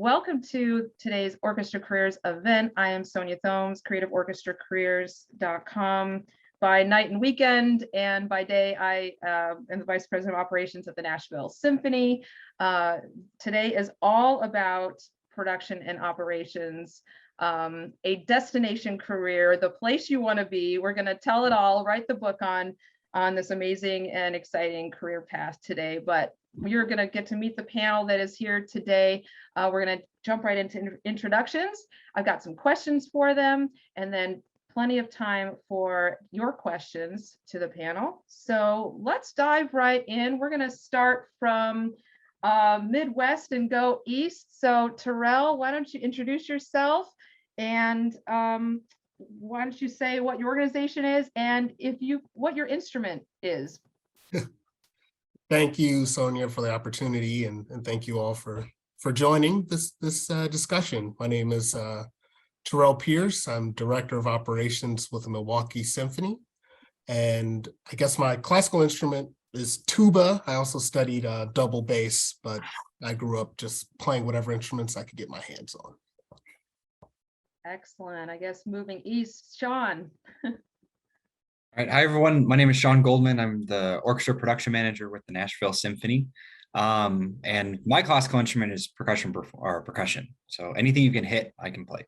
welcome to today's Orchestra Careers event. I am Sonia Thomes, creativeorchestracareers.com. By night and weekend, and by day, I am the Vice President of Operations at the Nashville Symphony. Today is all about production and operations, a destination career, the place you want to be. We're going to tell it all, write the book on this amazing and exciting career path today. But you're going to get to meet the panel that is here today. We're going to jump right into introductions. I've got some questions for them, and then plenty of time for your questions to the panel. So let's dive right in. We're going to start from Midwest and go east. So Terrell, why don't you introduce yourself, and why don't you say what your organization is and what your instrument is. Thank you, Sonia, for the opportunity, and thank you all for joining this discussion. My name is Terrell Pierce. I'm Director of Operations with the Milwaukee Symphony, and I guess my classical instrument is tuba. I also studied double bass, but I grew up just playing whatever instruments I could get my hands on. Excellent. I guess moving east, Sean. All right. Hi, everyone. My name is Sean Goldman. I'm the orchestra production manager with the Nashville Symphony. And my classical instrument is percussion. So anything you can hit, I can play.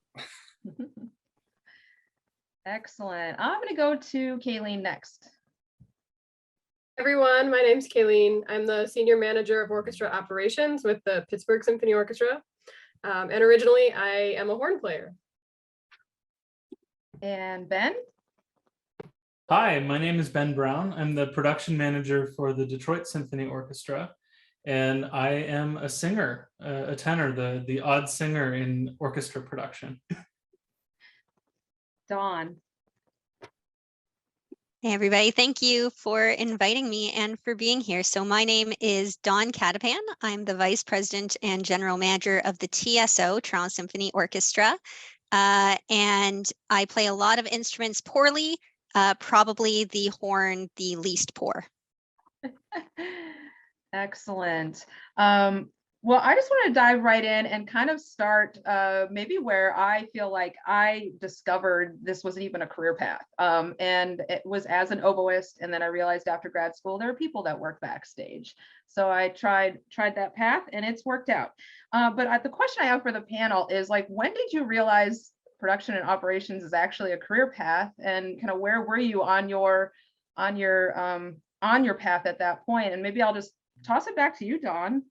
Excellent. I'm going to go to Kaylene next. Everyone, my name's Kaylene. I'm the senior manager of orchestra operations with the Pittsburgh Symphony Orchestra. And originally I am a horn player. And Ben? Hi, my name is Ben Brown. I'm the production manager for the Detroit Symphony Orchestra, and I am a singer, a tenor, the odd singer in orchestra production. Dawn. Hey, everybody. Thank you for inviting me and for being here. So my name is Dawn Cattapan. I'm the Vice President and General Manager of the TSO, Toronto Symphony Orchestra. And I play a lot of instruments poorly, probably the horn, the least poor. Excellent. Well, I just want to dive right in and kind of start maybe where I feel like I discovered this wasn't even a career path. And it was as an oboist. And then I realized after grad school, there are people that work backstage. So I tried that path and it's worked out. But the question I have for the panel is, like, when did you realize production and operations is actually a career path, and kind of where were you on your path at that point? And maybe I'll just toss it back to you, Dawn.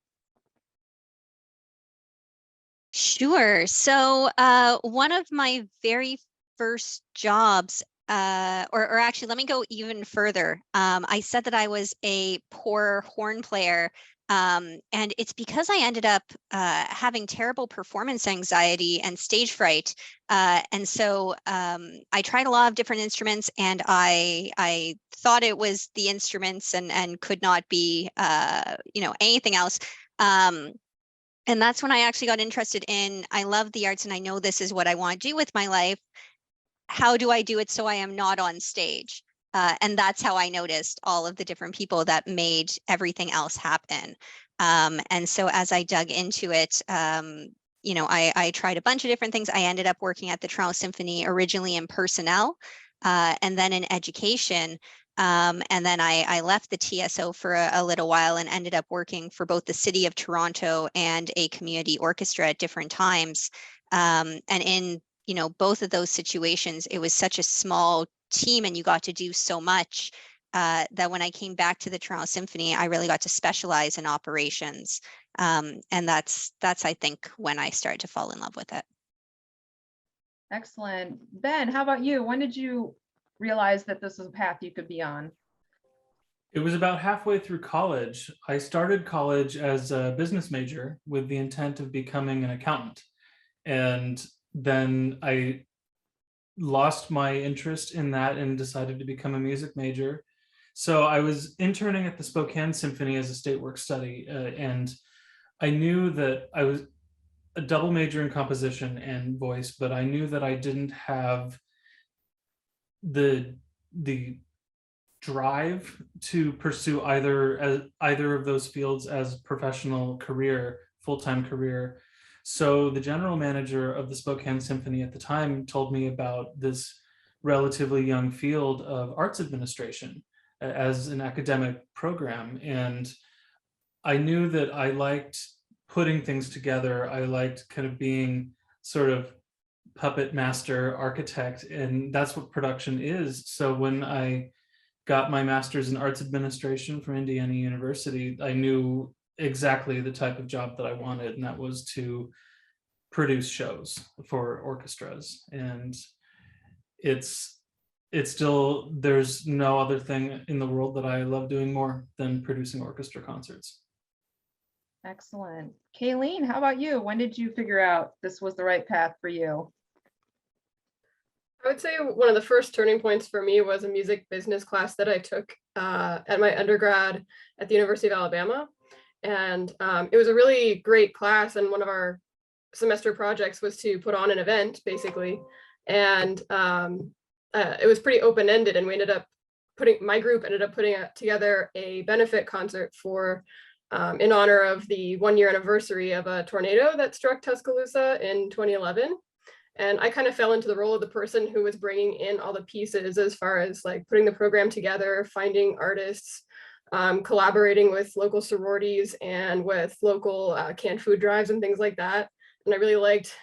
Sure. So one of my very first jobs, or actually, let me go even further. I said that I was a poor horn player. And it's because I ended up having terrible performance anxiety and stage fright. And so I tried a lot of different instruments, and I thought it was the instruments and could not be, anything else. And that's when I actually got interested in, I love the arts and I know this is what I want to do with my life. How do I do it so I am not on stage? And that's how I noticed all of the different people that made everything else happen. And so as I dug into it, I tried a bunch of different things. I ended up working at the Toronto Symphony originally in personnel, and then in education. And then I left the TSO for a little while and ended up working for both the City of Toronto and a community orchestra at different times. And in both of those situations, it was such a small team and you got to do so much that when I came back to the Toronto Symphony, I really got to specialize in operations. And that's I think when I started to fall in love with it. Excellent. Ben, how about you? When did you realize that this is a path you could be on? It was about halfway through college. I started college as a business major with the intent of becoming an accountant. And then I lost my interest in that and decided to become a music major. So I was interning at the Spokane Symphony as a state work study, and I knew that I was a double major in composition and voice, but I knew that I didn't have the drive to pursue either of those fields as professional career, full-time career. So the general manager of the Spokane Symphony at the time told me about this relatively young field of arts administration as an academic program. And I knew that I liked putting things together. I liked kind of being sort of puppet master architect, and that's what production is. So when I got my master's in arts administration from Indiana University, I knew exactly the type of job that I wanted, and that was to produce shows for orchestras. And it's still, there's no other thing in the world that I love doing more than producing orchestra concerts. Excellent. Kaylene, how about you? When did you figure out this was the right path for you? I would say one of the first turning points for me was a music business class that I took at my undergrad at the University of Alabama. And it was a really great class. And one of our semester projects was to put on an event, basically. And it was pretty open-ended. And we ended up my group ended up putting together a benefit concert for in honor of the 1-year anniversary of a tornado that struck Tuscaloosa in 2011. And I kind of fell into the role of the person who was bringing in all the pieces as far as like putting the program together, finding artists, collaborating with local sororities and with local canned food drives and things like that. And I really liked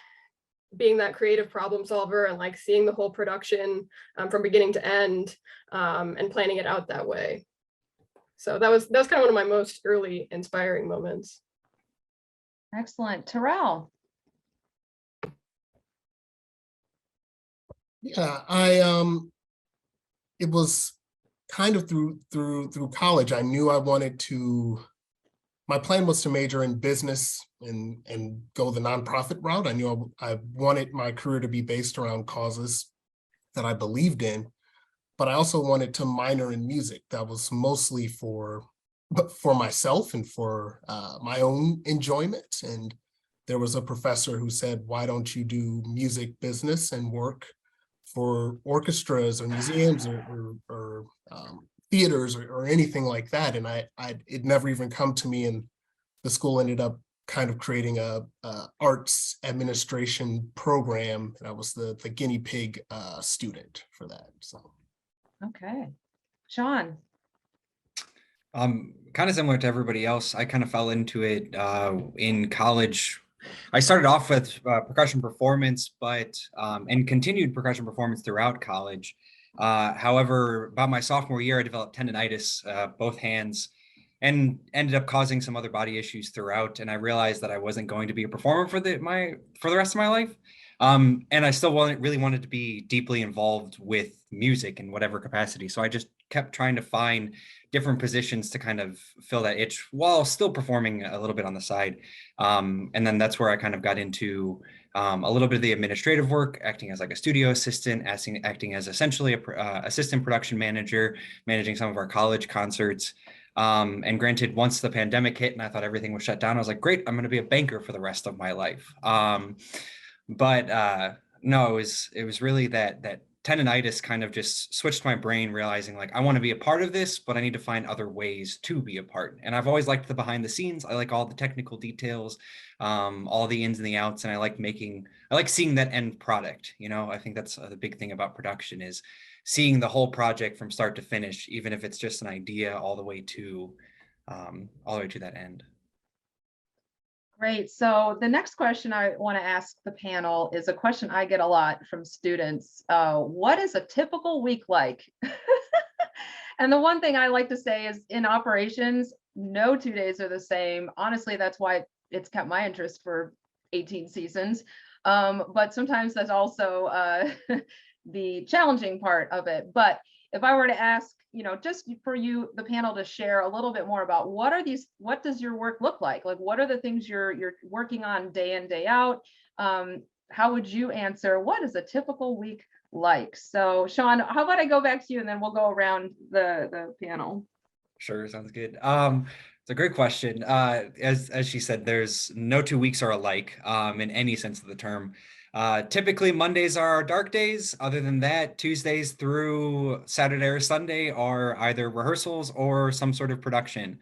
being that creative problem solver and like seeing the whole production from beginning to end and planning it out that way. So that was kind of one of my most early inspiring moments. Excellent. Terrell. Yeah, it was kind of through college. I knew I wanted to, my plan was to major in business and go the nonprofit route. I knew I wanted my career to be based around causes that I believed in, but I also wanted to minor in music. That was mostly for myself and for my own enjoyment. And there was a professor who said, why don't you do music business and work for orchestras or museums or theaters or anything like that. And it never even come to me, and the school ended up kind of creating a arts administration program, and I was the guinea pig student for that. So. Okay. Sean. Kind of similar to everybody else, I kind of fell into it in college. I started off with percussion performance, but and continued percussion performance throughout college. However, about my sophomore year, I developed tendonitis, both hands, and ended up causing some other body issues throughout. And I realized that I wasn't going to be a performer for the rest of my life. And I still really wanted to be deeply involved with music in whatever capacity. So I just kept trying to find different positions to kind of fill that itch while still performing a little bit on the side. And then that's where I kind of got into a little bit of the administrative work, acting as like a studio assistant, acting as essentially a assistant production manager, managing some of our college concerts. And granted, once the pandemic hit and I thought everything was shut down, I was like, great, I'm going to be a banker for the rest of my life. But no, it was really that tendonitis kind of just switched my brain, realizing like, I want to be a part of this, but I need to find other ways to be a part. And I've always liked the behind the scenes. I like all the technical details, all the ins and the outs. And I like seeing that end product. You know, I think that's the big thing about production is seeing the whole project from start to finish, even if it's just an idea all the way to that end. Great. So the next question I want to ask the panel is a question I get a lot from students. What is a typical week like? And the one thing I like to say is in operations, no 2 days are the same. Honestly, that's why it's kept my interest for 18 seasons. But sometimes that's also the challenging part of it. But if I were to ask, just for you, the panel, to share a little bit more about what does your work look like? Like, what are the things you're working on day in, day out? How would you answer, what is a typical week like? So Sean, how about I go back to you and then we'll go around the panel. Sure, sounds good. It's a great question. As she said, there's no 2 weeks are alike in any sense of the term. Typically Mondays are our dark days. Other than that, Tuesdays through Saturday or Sunday are either rehearsals or some sort of production.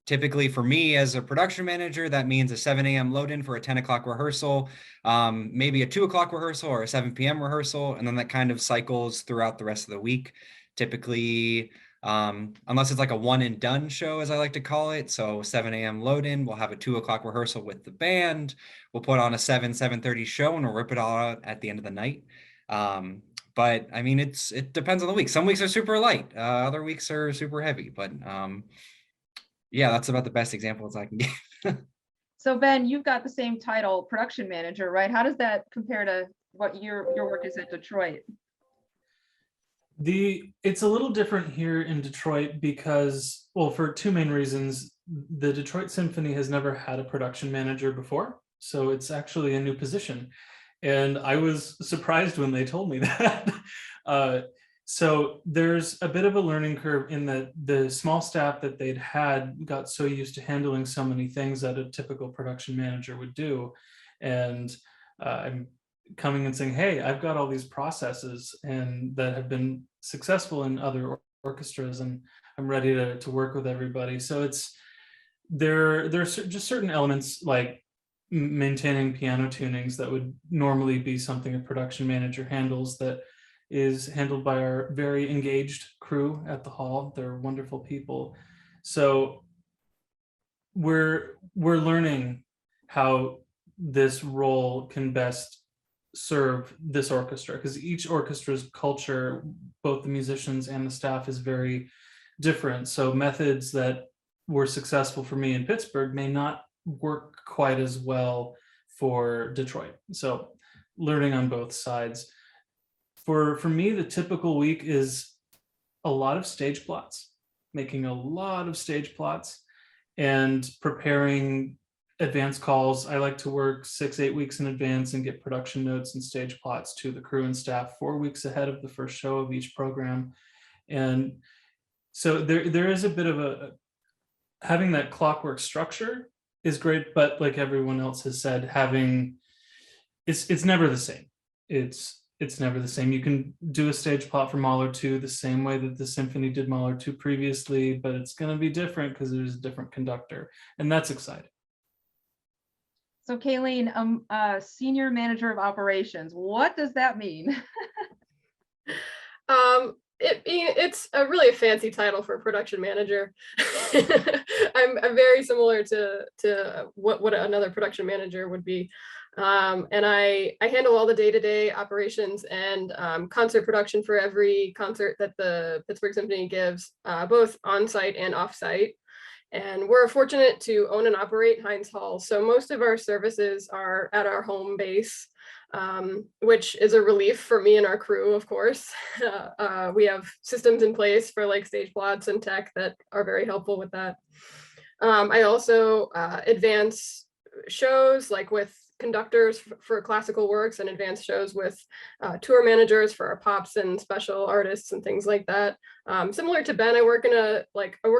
typically for me as a production manager, that means a 7 a.m. load in for a 10 o'clock rehearsal, maybe a 2 o'clock rehearsal or a 7 p.m. rehearsal. And then that kind of cycles throughout the rest of the week. Typically, unless it's like a one and done show, as I like to call it. So 7 a.m. load in, we'll have a 2 o'clock rehearsal with the band. We'll put on a 7:30 show and we'll rip it all out at the end of the night. But I mean, it depends on the week. Some weeks are super light, other weeks are super heavy, but yeah, that's about the best examples I can give. So Ben, you've got the same title, production manager, right? How does that compare to what your work is at Detroit? It's a little different here in Detroit because, well, for two main reasons. The Detroit Symphony has never had a production manager before, so it's actually a new position. And I was surprised when they told me that. So there's a bit of a learning curve in that the small staff that they'd had got so used to handling so many things that a typical production manager would do. And I'm coming and saying, hey, I've got all these processes and that have been successful in other orchestras, and I'm ready to work with everybody. So there's just certain elements like maintaining piano tunings that would normally be something a production manager handles that is handled by our very engaged crew at the hall. They're wonderful people. So we're learning how this role can best serve this orchestra, because each orchestra's culture, both the musicians and the staff, is very different. So methods that were successful for me in Pittsburgh may not work quite as well for Detroit. So learning on both sides. For me, the typical week is a lot of stage plots, making a lot of stage plots and preparing advance calls. I like to work 6-8 weeks in advance and get production notes and stage plots to the crew and staff 4 weeks ahead of the first show of each program. And so there is a bit of having that clockwork structure is great, but like everyone else has said, it's never the same. It's never the same. You can do a stage plot for Mahler 2 the same way that the Symphony did Mahler 2 previously, but it's going to be different because there's a different conductor, and that's exciting. So Kaylene, senior manager of operations, what does that mean? It's really a fancy title for a production manager. I'm very similar to what another production manager would be. And I handle all the day-to-day operations and concert production for every concert that the Pittsburgh Symphony gives, both on-site and off-site. And we're fortunate to own and operate Heinz Hall. So most of our services are at our home base, which is a relief for me and our crew, of course. We have systems in place for like stage plots and tech that are very helpful with that. I also advance shows like with conductors for classical works, and advanced shows with tour managers for our pops and special artists and things like that. Similar to Ben, I work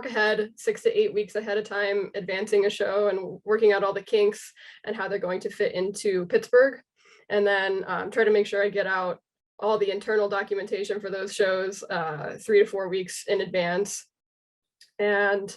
ahead 6 to 8 weeks ahead of time, advancing a show and working out all the kinks and how they're going to fit into Pittsburgh. And then try to make sure I get out all the internal documentation for those shows 3 to 4 weeks in advance. And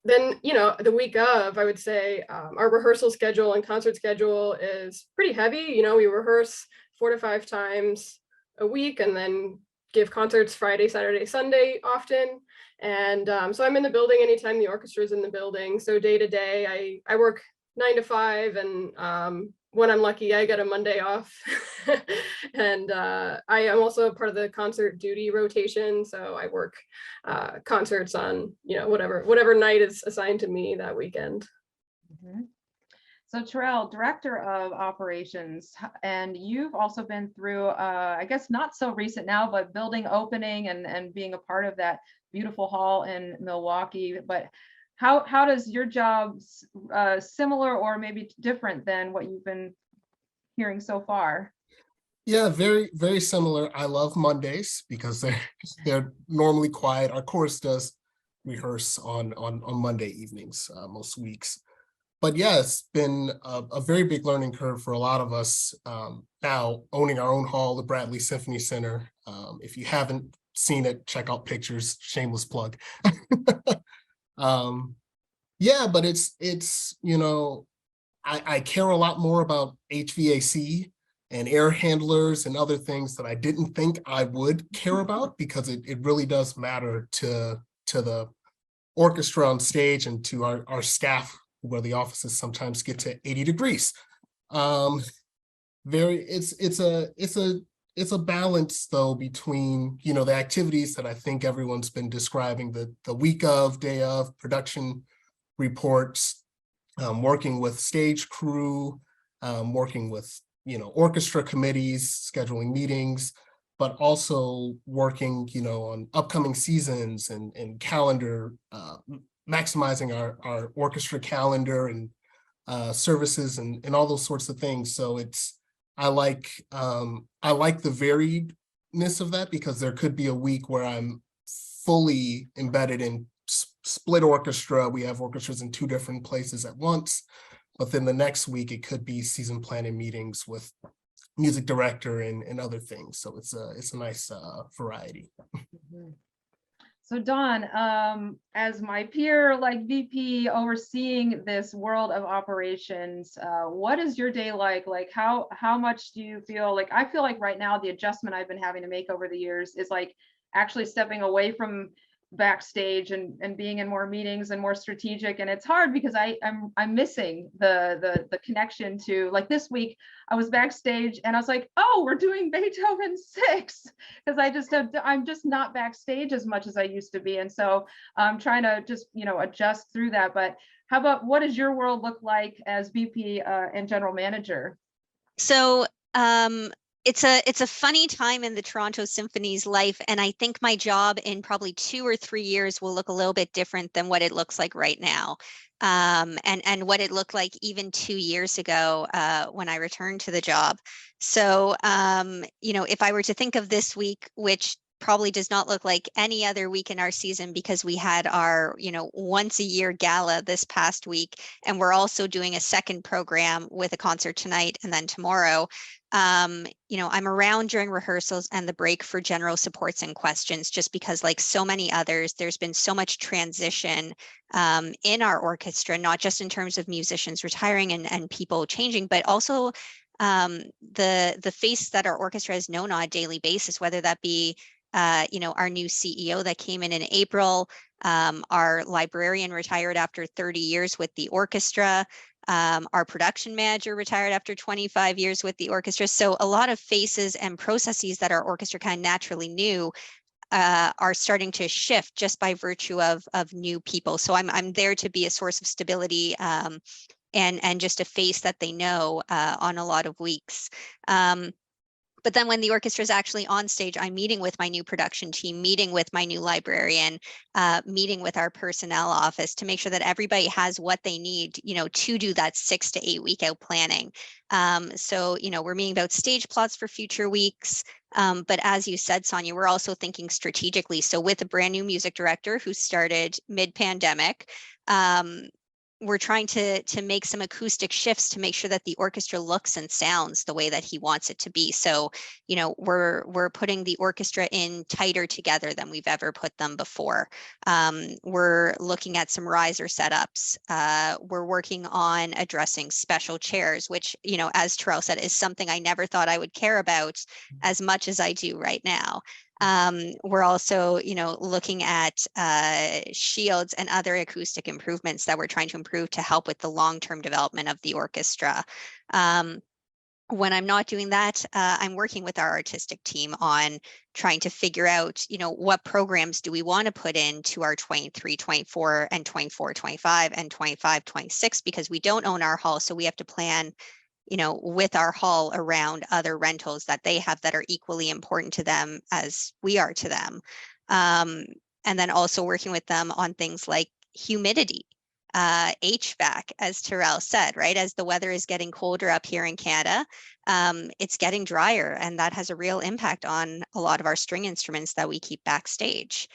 then, the week of, I would say our rehearsal schedule and concert schedule is pretty heavy. We rehearse 4 to 5 times a week and then give concerts Friday, Saturday, Sunday often. And so I'm in the building anytime the orchestra is in the building. So day to day, I work 9 to 5, and when I'm lucky, I get a Monday off. And I am also part of the concert duty rotation. So I work concerts on, whatever night is assigned to me that weekend. Mm-hmm. So Terrell, director of operations, and you've also been through, I guess not so recent now, but building opening and being a part of that beautiful hall in Milwaukee. But how does your job similar or maybe different than what you've been hearing so far? Yeah, very, very similar. I love Mondays because they're normally quiet. Our chorus does rehearse on Monday evenings most weeks. But yeah, it's been a very big learning curve for a lot of us now owning our own hall, the Bradley Symphony Center. If you haven't seen it, check out pictures, shameless plug. Yeah, but it's I care a lot more about HVAC and air handlers and other things that I didn't think I would care about, because it really does matter to the orchestra on stage and to our staff, where the offices sometimes get to 80 degrees. It's a balance though between, the activities that I think everyone's been describing, the week of, day of, production reports, working with stage crew, working with, orchestra committees, scheduling meetings, but also working, on upcoming seasons and calendar, maximizing our orchestra calendar and services and all those sorts of things. So I like the variedness of that, because there could be a week where I'm fully embedded in split orchestra. We have orchestras in 2 different places at once, but then the next week it could be season planning meetings with music director and other things. So it's a nice variety. So Dawn, as my peer, like VP overseeing this world of operations, what is your day like? Like how much do you feel like? I feel like right now the adjustment I've been having to make over the years is like actually stepping away from backstage and being in more meetings and more strategic, and it's hard because I'm missing the connection to, like, this week I was backstage and I was like, oh, we're doing Beethoven 6, because I'm just not backstage as much as I used to be, and so I'm trying to just adjust through that. But how about, what does your world look like as VP and general manager? So it's a funny time in the Toronto Symphony's life, and I think my job in probably 2 or 3 years will look a little bit different than what it looks like right now, and what it looked like even 2 years ago when I returned to the job. So if I were to think of this week, which probably does not look like any other week in our season, because we had our once a year gala this past week, and we're also doing a second program with a concert tonight and then tomorrow. I'm around during rehearsals and the break for general supports and questions, just because, like so many others, there's been so much transition in our orchestra, not just in terms of musicians retiring and people changing, but also the face that our orchestra has known on a daily basis, whether that be our new CEO that came in April, our librarian retired after 30 years with the orchestra, our production manager retired after 25 years with the orchestra. So a lot of faces and processes that our orchestra kind of naturally knew are starting to shift just by virtue of new people. So I'm there to be a source of stability and just a face that they know on a lot of weeks. But then when the orchestra is actually on stage, I'm meeting with my new production team, meeting with my new librarian, meeting with our personnel office to make sure that everybody has what they need, to do that 6 to 8 week out planning. So, we're meeting about stage plots for future weeks. But as you said, Sonia, we're also thinking strategically. So with a brand new music director who started mid-pandemic, we're trying to make some acoustic shifts to make sure that the orchestra looks and sounds the way that he wants it to be. So, we're putting the orchestra in tighter together than we've ever put them before. We're looking at some riser setups. We're working on addressing special chairs, which, as Terrell said, is something I never thought I would care about as much as I do right now. We're also, looking at shields and other acoustic improvements that we're trying to improve to help with the long-term development of the orchestra. When I'm not doing that, I'm working with our artistic team on trying to figure out, what programs do we want to put into our 23, 24 and 24, 25 and 25, 26, because we don't own our hall. So we have to plan with our hall around other rentals that they have that are equally important to them as we are to them. And then also working with them on things like humidity, HVAC, as Terrell said, right? As the weather is getting colder up here in Canada, it's getting drier, and that has a real impact on a lot of our string instruments that we keep backstage.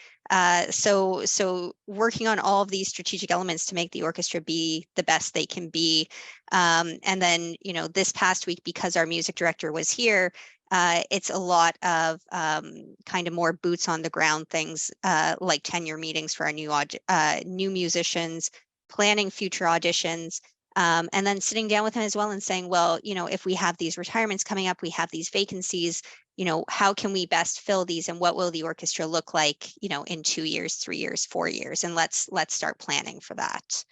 So working on all of these strategic elements to make the orchestra be the best they can be. And then, this past week, because our music director was here, It's a lot of kind of more boots on the ground things, like tenure meetings for our new musicians, planning future auditions, and then sitting down with him as well and saying, well, if we have these retirements coming up, we have these vacancies, how can we best fill these, and what will the orchestra look like, in 2 years, 3 years, 4 years, and let's start planning for that.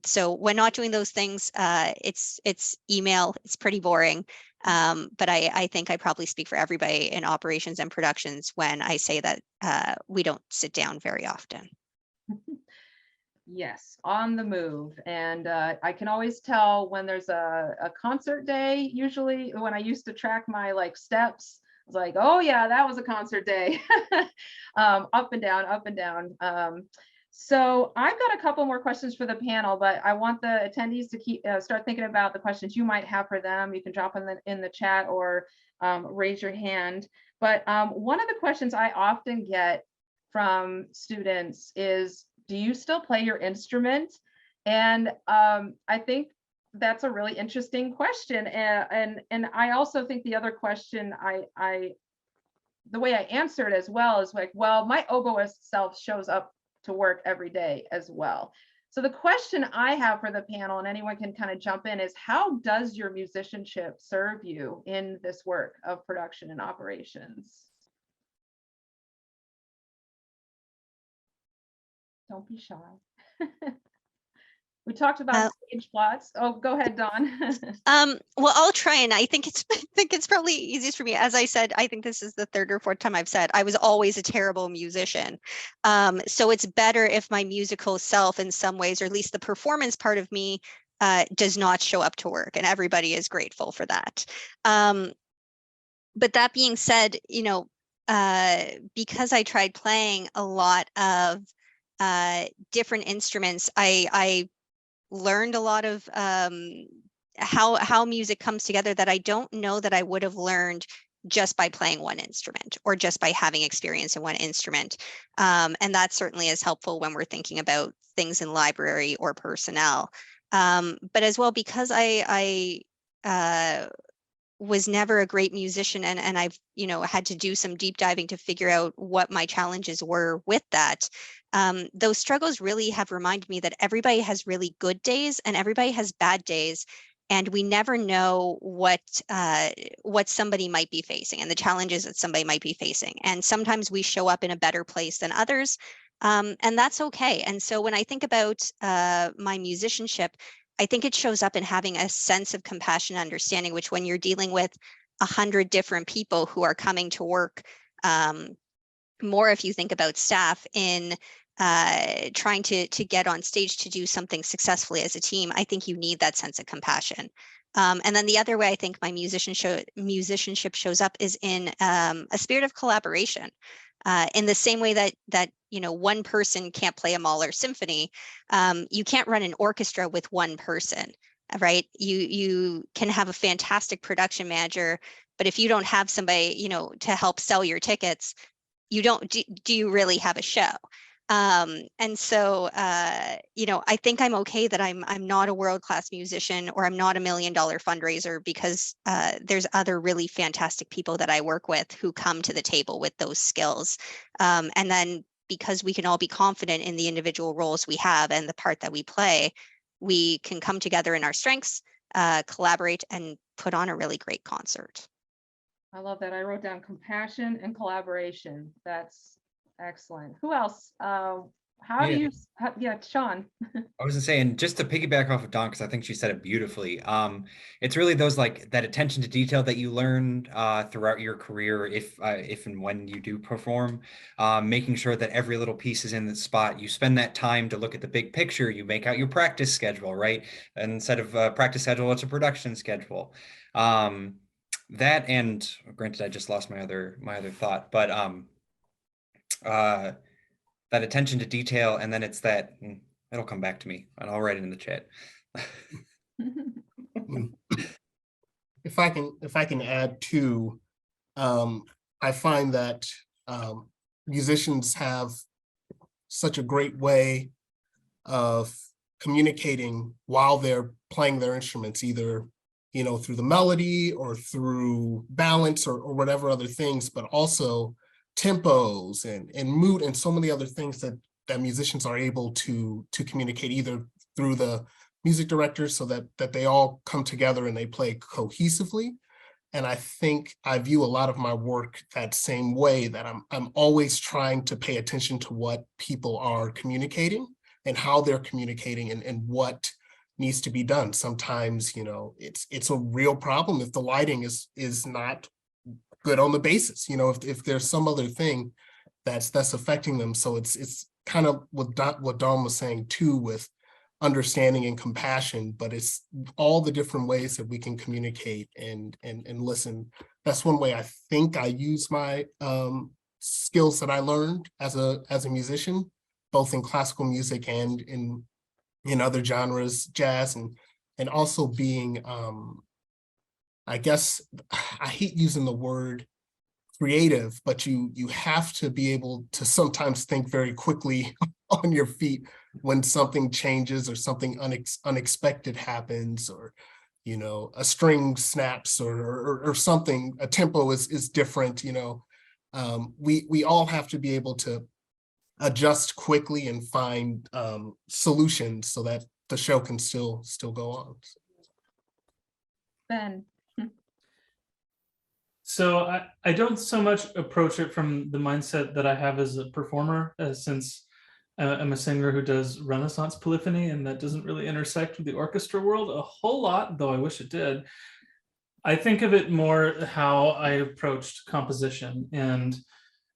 So when not doing those things, it's email, it's pretty boring. But I think I probably speak for everybody in operations and productions when I say that we don't sit down very often. Yes, on the move. And I can always tell when there's a concert day. Usually when I used to track my steps, I was like, oh yeah, that was a concert day. Up and down, up and down. So I've got a couple more questions for the panel, but I want the attendees to start thinking about the questions you might have for them. You can drop them in the chat or raise your hand. But one of the questions I often get from students is, do you still play your instrument? And I think that's a really interesting question. And I also think the other question, the way I answer it as well is like, well, my oboist self shows up to work every day as well. So the question I have for the panel, and anyone can kind of jump in, is how does your musicianship serve you in this work of production and operations? Don't be shy. We talked about stage plots. Oh, go ahead, Dawn. Well, I'll try, and I think it's probably easiest for me. As I said, I think this is the 3rd or 4th time I've said I was always a terrible musician. So it's better if my musical self, in some ways, or at least the performance part of me, does not show up to work, and everybody is grateful for that. But that being said, because I tried playing a lot of different instruments, I learned a lot of how music comes together that I don't know that I would have learned just by playing one instrument or just by having experience in one instrument. And that certainly is helpful when we're thinking about things in library or personnel. But as well, because I was never a great musician, and I've had to do some deep diving to figure out what my challenges were with that. Those struggles really have reminded me that everybody has really good days and everybody has bad days, and we never know what somebody might be facing and the challenges that somebody might be facing. And sometimes we show up in a better place than others, and that's okay. And so when I think about my musicianship, I think it shows up in having a sense of compassion and understanding, which when you're dealing with 100 different people who are coming to work, more if you think about staff in trying to get on stage to do something successfully as a team, I think you need that sense of compassion. And then the other way I think my musicianship shows up is in a spirit of collaboration. In the same way that one person can't play a Mahler symphony, you can't run an orchestra with one person, right? You can have a fantastic production manager, but if you don't have somebody to help sell your tickets, do you really have a show? And so I think I'm okay that I'm not a world-class musician, or I'm not $1 million fundraiser, because there's other really fantastic people that I work with who come to the table with those skills. And then because we can all be confident in the individual roles we have and the part that we play, we can come together in our strengths, collaborate, and put on a really great concert. I love that. I wrote down compassion and collaboration. That's excellent. Who else? Yeah, Sean. I was gonna say, and just to piggyback off of Dawn, because I think she said it beautifully. It's really those that attention to detail that you learn throughout your career, if and when you do perform, making sure that every little piece is in the spot. You spend that time to look at the big picture. You make out your practice schedule, right? And instead of a practice schedule, it's a production schedule. That, and granted, I just lost my other thought, but that attention to detail, and then it's that. It'll come back to me, and I'll write it in the chat. If I can add too, I find that musicians have such a great way of communicating while they're playing their instruments, either through the melody or through balance or whatever other things, but also tempos and mood and so many other things that musicians are able to communicate either through the music directors so that they all come together and they play cohesively. And I think I view a lot of my work that same way, that I'm always trying to pay attention to what people are communicating and how they're communicating and what needs to be done. Sometimes, it's a real problem if the lighting is not good on the basis, if there's some other thing that's affecting them. So it's kind of what Dawn was saying too, with understanding and compassion, but it's all the different ways that we can communicate and listen. That's one way I think I use my skills that I learned as a musician, both in classical music and in other genres, jazz, and also being, I guess, I hate using the word creative, but you have to be able to sometimes think very quickly on your feet when something changes or something unexpected happens, or a string snaps or something, a tempo is different. We all have to be able to adjust quickly and find solutions so that the show can still go on. Ben. So I don't so much approach it from the mindset that I have as a performer, since I'm a singer who does Renaissance polyphony, and that doesn't really intersect with the orchestra world a whole lot, though I wish it did. I think of it more how I approached composition, and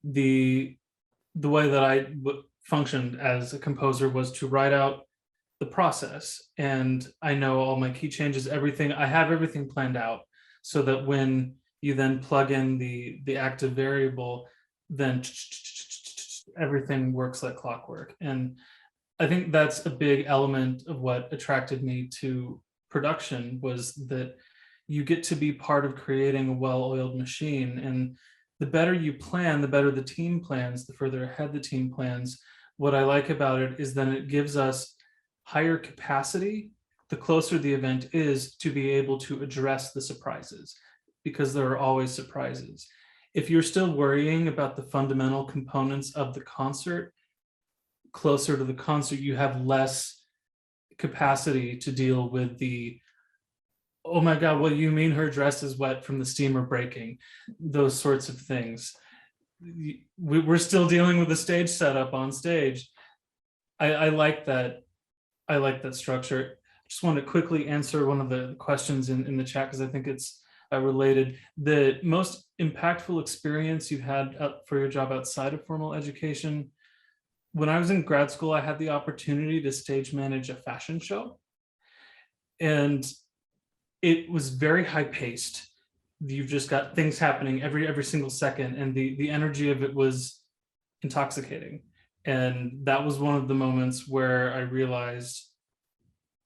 the way that I functioned as a composer was to write out the process. And I know all my key changes, everything, I have everything planned out, so that when you then plug in the active variable, then everything works like clockwork. And I think that's a big element of what attracted me to production, was that you get to be part of creating a well-oiled machine. And the better you plan, the better the team plans, the further ahead the team plans. What I like about it is that it gives us higher capacity the closer the event is to be able to address the surprises, because there are always surprises. If you're still worrying about the fundamental components of the concert, closer to the concert, you have less capacity to deal with the, oh my God, what do you mean her dress is wet from the steamer breaking? Those sorts of things. We're still dealing with the stage setup on stage. I like that. I like that structure. Just want to quickly answer one of the questions in the chat, because I think it's related. The most impactful experience you've had for your job outside of formal education. When I was in grad school, I had the opportunity to stage manage a fashion show, and it was very high paced. You've just got things happening every single second, and the energy of it was intoxicating. And that was one of the moments where I realized,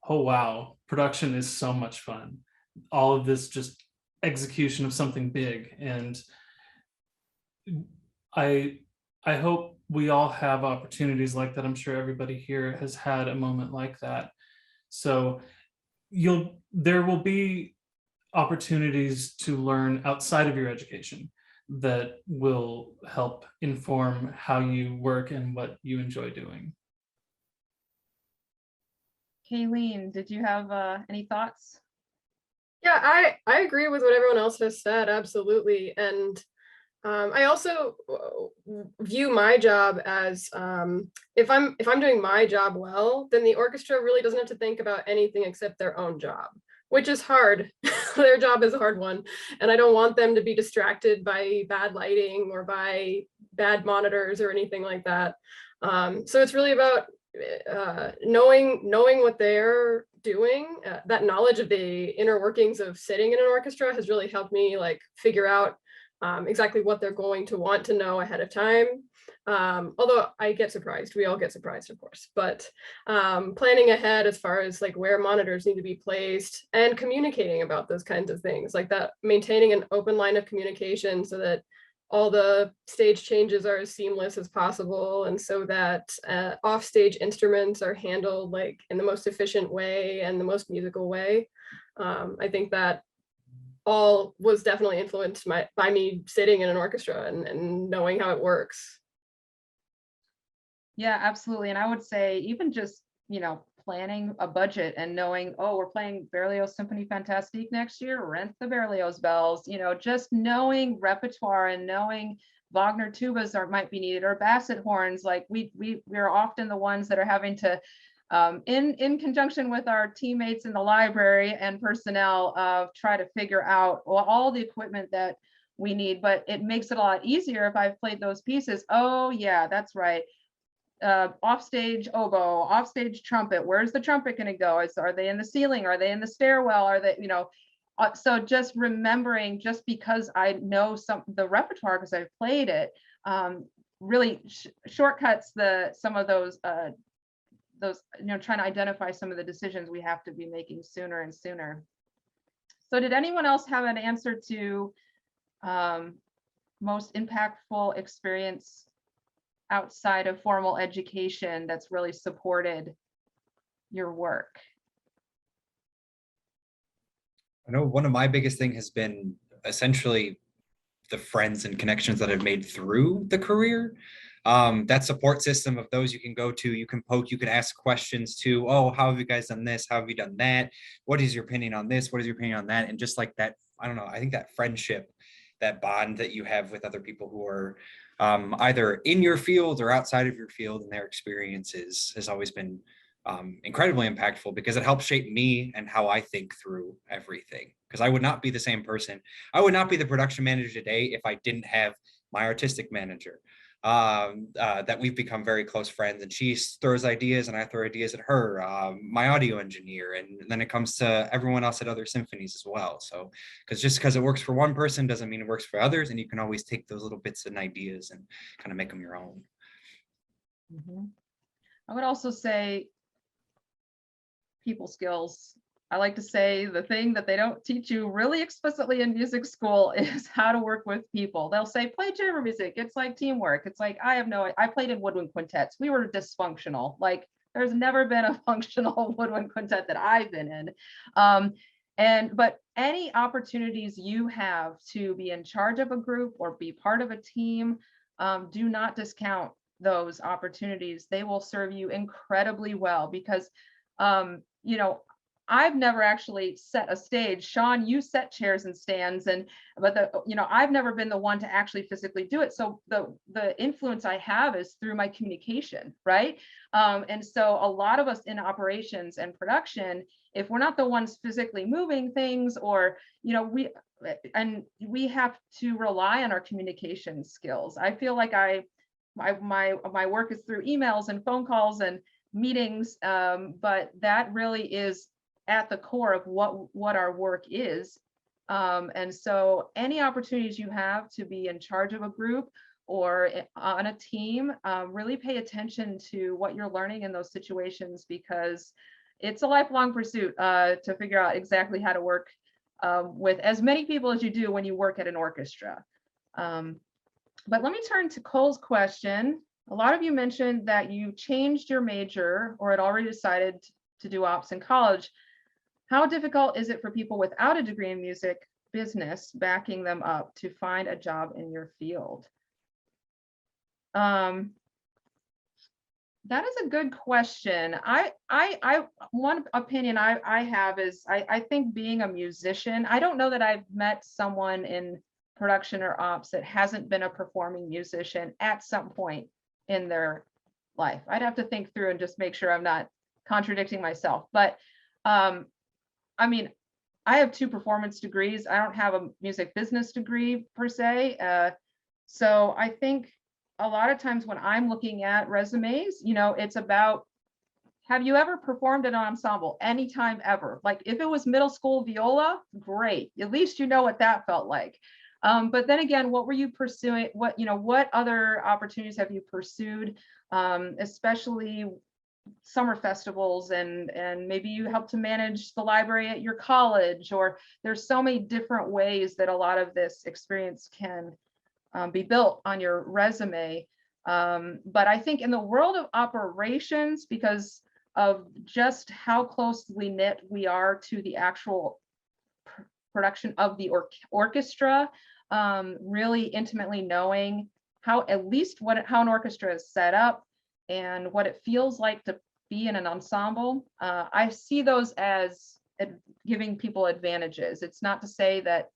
oh wow, production is so much fun. All of this just execution of something big. And I hope we all have opportunities like that. I'm sure everybody here has had a moment like that. So there will be opportunities to learn outside of your education that will help inform how you work and what you enjoy doing. Kaylene, did you have any thoughts? Yeah, I agree with what everyone else has said, absolutely. And I also view my job as if I'm doing my job well, then the orchestra really doesn't have to think about anything except their own job, which is hard. Their job is a hard one, and I don't want them to be distracted by bad lighting or by bad monitors or anything like that. So it's really about knowing what they're doing. That knowledge of the inner workings of sitting in an orchestra has really helped me figure out exactly what they're going to want to know ahead of time. Although I get surprised, we all get surprised, of course, but planning ahead as far as where monitors need to be placed and communicating about those kinds of things, like that, maintaining an open line of communication so that all the stage changes are as seamless as possible, and so that offstage instruments are handled like in the most efficient way and the most musical way. I think that all was definitely influenced by me sitting in an orchestra and knowing how it works. Yeah, absolutely. And I would say even just, planning a budget and knowing, oh, we're playing Berlioz Symphony Fantastique next year, rent the Berlioz bells, just knowing repertoire and knowing Wagner tubas might be needed, or Bassett horns. Like we're often the ones that are having to, in conjunction with our teammates in the library and personnel, try to figure out all the equipment that we need. But it makes it a lot easier if I've played those pieces. Oh yeah, that's right. Offstage oboe, offstage trumpet. Where's the trumpet going to go? Are they in the ceiling? Are they in the stairwell? Are they, so just remembering, just because I know the repertoire because I've played it, really shortcuts some of those, trying to identify some of the decisions we have to be making sooner and sooner. So did anyone else have an answer to most impactful experience outside of formal education that's really supported your work? I know one of my biggest thing has been essentially the friends and connections that I've made through the career. That support system of those you can go to, you can poke, you can ask questions to, oh, how have you guys done this? How have you done that? What is your opinion on this? What is your opinion on that? And just like that, I don't know, I think that friendship, that bond that you have with other people who are either in your field or outside of your field, and their experiences has always been incredibly impactful, because it helps shape me and how I think through everything. Because I would not be the same person. I would not be the production manager today if I didn't have my artistic manager. That we've become very close friends, and she throws ideas and I throw ideas at her, my audio engineer, and then it comes to everyone else at other symphonies as well. So because it works for one person doesn't mean it works for others, and you can always take those little bits and ideas and kind of make them your own. I would also say people skills. I like to say the thing that they don't teach you really explicitly in music school is how to work with people. They'll say, play chamber music. It's like teamwork. It's like, I played in woodwind quintets. We were dysfunctional. Like there's never been a functional woodwind quintet that I've been in. But any opportunities you have to be in charge of a group or be part of a team, do not discount those opportunities. They will serve you incredibly well, because I've never actually set a stage. Sean, you set chairs and stands, but I've never been the one to actually physically do it. So the influence I have is through my communication, right? And so a lot of us in operations and production, if we're not the ones physically moving things, or we have to rely on our communication skills. I feel like my work is through emails and phone calls and meetings, but that really is at the core of what our work is. And so any opportunities you have to be in charge of a group or on a team, really pay attention to what you're learning in those situations, because it's a lifelong pursuit to figure out exactly how to work with as many people as you do when you work at an orchestra. But let me turn to Cole's question. A lot of you mentioned that you changed your major or had already decided to do ops in college. How difficult is it for people without a degree in music business backing them up to find a job in your field? That is a good question. One opinion I have is I think being a musician, I don't know that I've met someone in production or ops that hasn't been a performing musician at some point in their life. I'd have to think through and just make sure I'm not contradicting myself. But I mean, I have 2 performance degrees. I don't have a music business degree per se. So I think a lot of times when I'm looking at resumes, it's about, have you ever performed in an ensemble anytime ever? Like if it was middle school viola, great. At least you know what that felt like. But then again, what were you pursuing? What other opportunities have you pursued, especially summer festivals, and maybe you help to manage the library at your college, or there's so many different ways that a lot of this experience can be built on your resume. But I think in the world of operations, because of just how closely knit we are to the actual production of the orchestra, really intimately knowing how, at least how an orchestra is set up and what it feels like to be in an ensemble. I see those as giving people advantages. It's not to say that,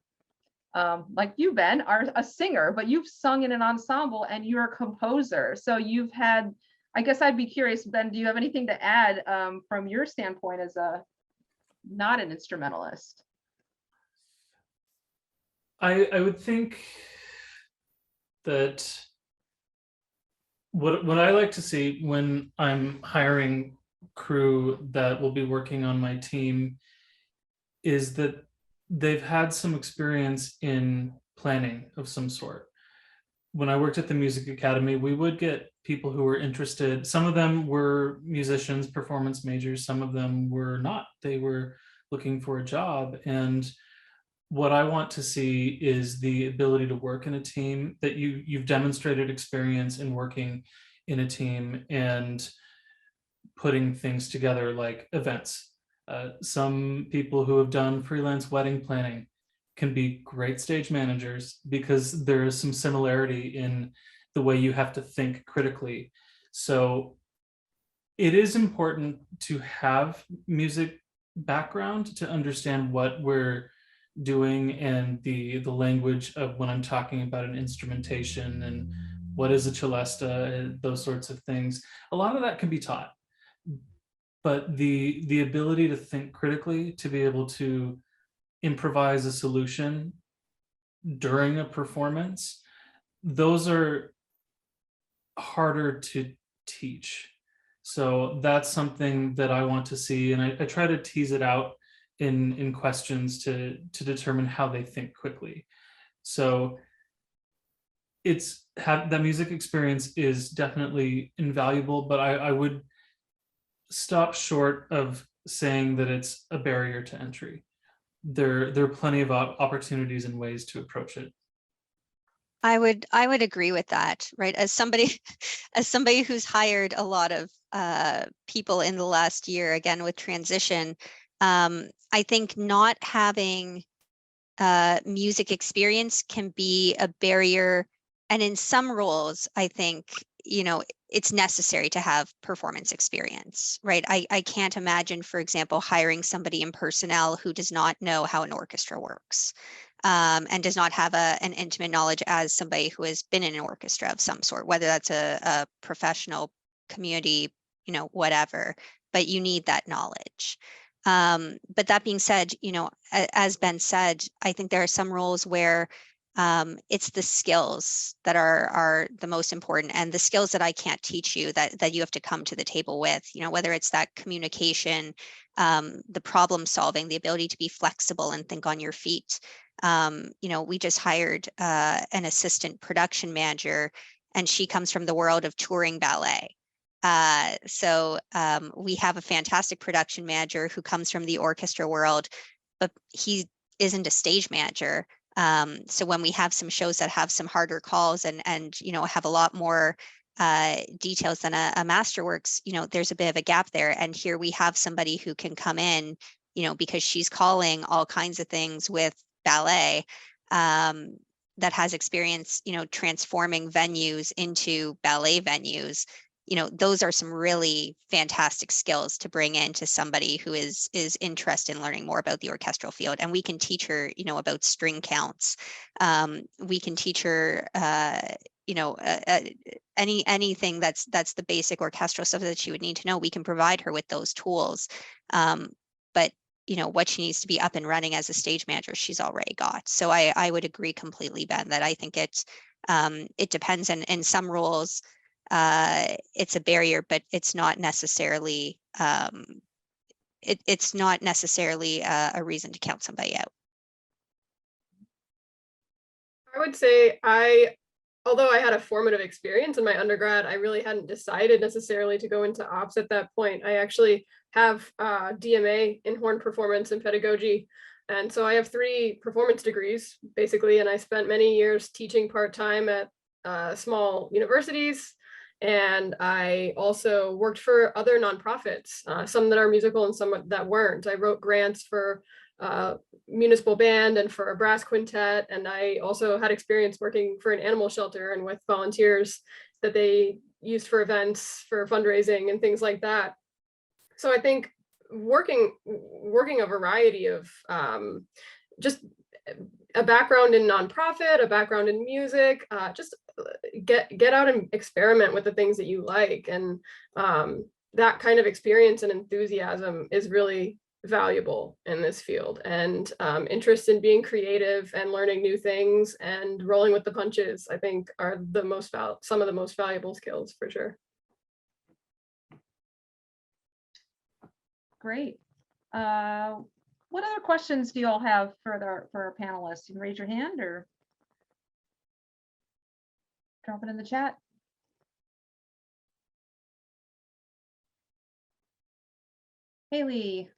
like you, Ben, are a singer, but you've sung in an ensemble and you're a composer. So you've had, I guess I'd be curious, Ben, do you have anything to add from your standpoint as not an instrumentalist? I would think that what I like to see when I'm hiring crew that will be working on my team is that they've had some experience in planning of some sort. When I worked at the Music Academy, we would get people who were interested. Some of them were musicians, performance majors. Some of them were not. They were looking for a job. And what I want to see is the ability to work in a team, that you've demonstrated experience in working in a team and putting things together like events. Some people who have done freelance wedding planning can be great stage managers because there is some similarity in the way you have to think critically. So it is important to have music background to understand what we're doing and the language of when I'm talking about an instrumentation and what is a celesta, those sorts of things. A lot of that can be taught, but the ability to think critically, to be able to improvise a solution during a performance, those are harder to teach. So that's something that I want to see, and I try to tease it out in questions to determine how they think quickly. So that music experience is definitely invaluable, but I would stop short of saying that it's a barrier to entry. There are plenty of opportunities and ways to approach it. I would agree with that, right? As somebody who's hired a lot of people in the last year, again with transition, I think not having music experience can be a barrier. And in some roles, I think, it's necessary to have performance experience, right? I can't imagine, for example, hiring somebody in personnel who does not know how an orchestra works. And does not have an intimate knowledge as somebody who has been in an orchestra of some sort, whether that's a professional, community, whatever, but you need that knowledge. But that being said, as Ben said, I think there are some roles where it's the skills that are the most important, and the skills that I can't teach you, that you have to come to the table with, whether it's that communication, the problem solving, the ability to be flexible and think on your feet. We just hired an assistant production manager, and she comes from the world of touring ballet. So we have a fantastic production manager who comes from the orchestra world, but he isn't a stage manager. So when we have some shows that have some harder calls and have a lot more details than a masterworks, there's a bit of a gap there. And here we have somebody who can come in, because she's calling all kinds of things with ballet, that has experience, transforming venues into ballet venues. Those are some really fantastic skills to bring into somebody who is interested in learning more about the orchestral field. And we can teach her, about string counts. We can teach her, anything that's the basic orchestral stuff that she would need to know. We can provide her with those tools. But what she needs to be up and running as a stage manager, she's already got. So I would agree completely, Ben, that I think it depends. And in some roles, it's a barrier, but it's not necessarily it's not necessarily a reason to count somebody out. I would say although I had a formative experience in my undergrad, I really hadn't decided necessarily to go into ops at that point. I actually have DMA in horn performance and pedagogy. And so I have 3 performance degrees, basically, and I spent many years teaching part-time at small universities. And I also worked for other nonprofits, some that are musical and some that weren't. I wrote grants for municipal band and for a brass quintet. And I also had experience working for an animal shelter and with volunteers that they used for events, for fundraising and things like that. So I think working a variety of just a background in nonprofit, a background in music, just get out and experiment with the things that you like. And that kind of experience and enthusiasm is really valuable in this field, and interest in being creative and learning new things and rolling with the punches, I think, are some of the most valuable skills for sure. Great. What other questions do you all have for our panelists? You can raise your hand or drop it in the chat. Haley.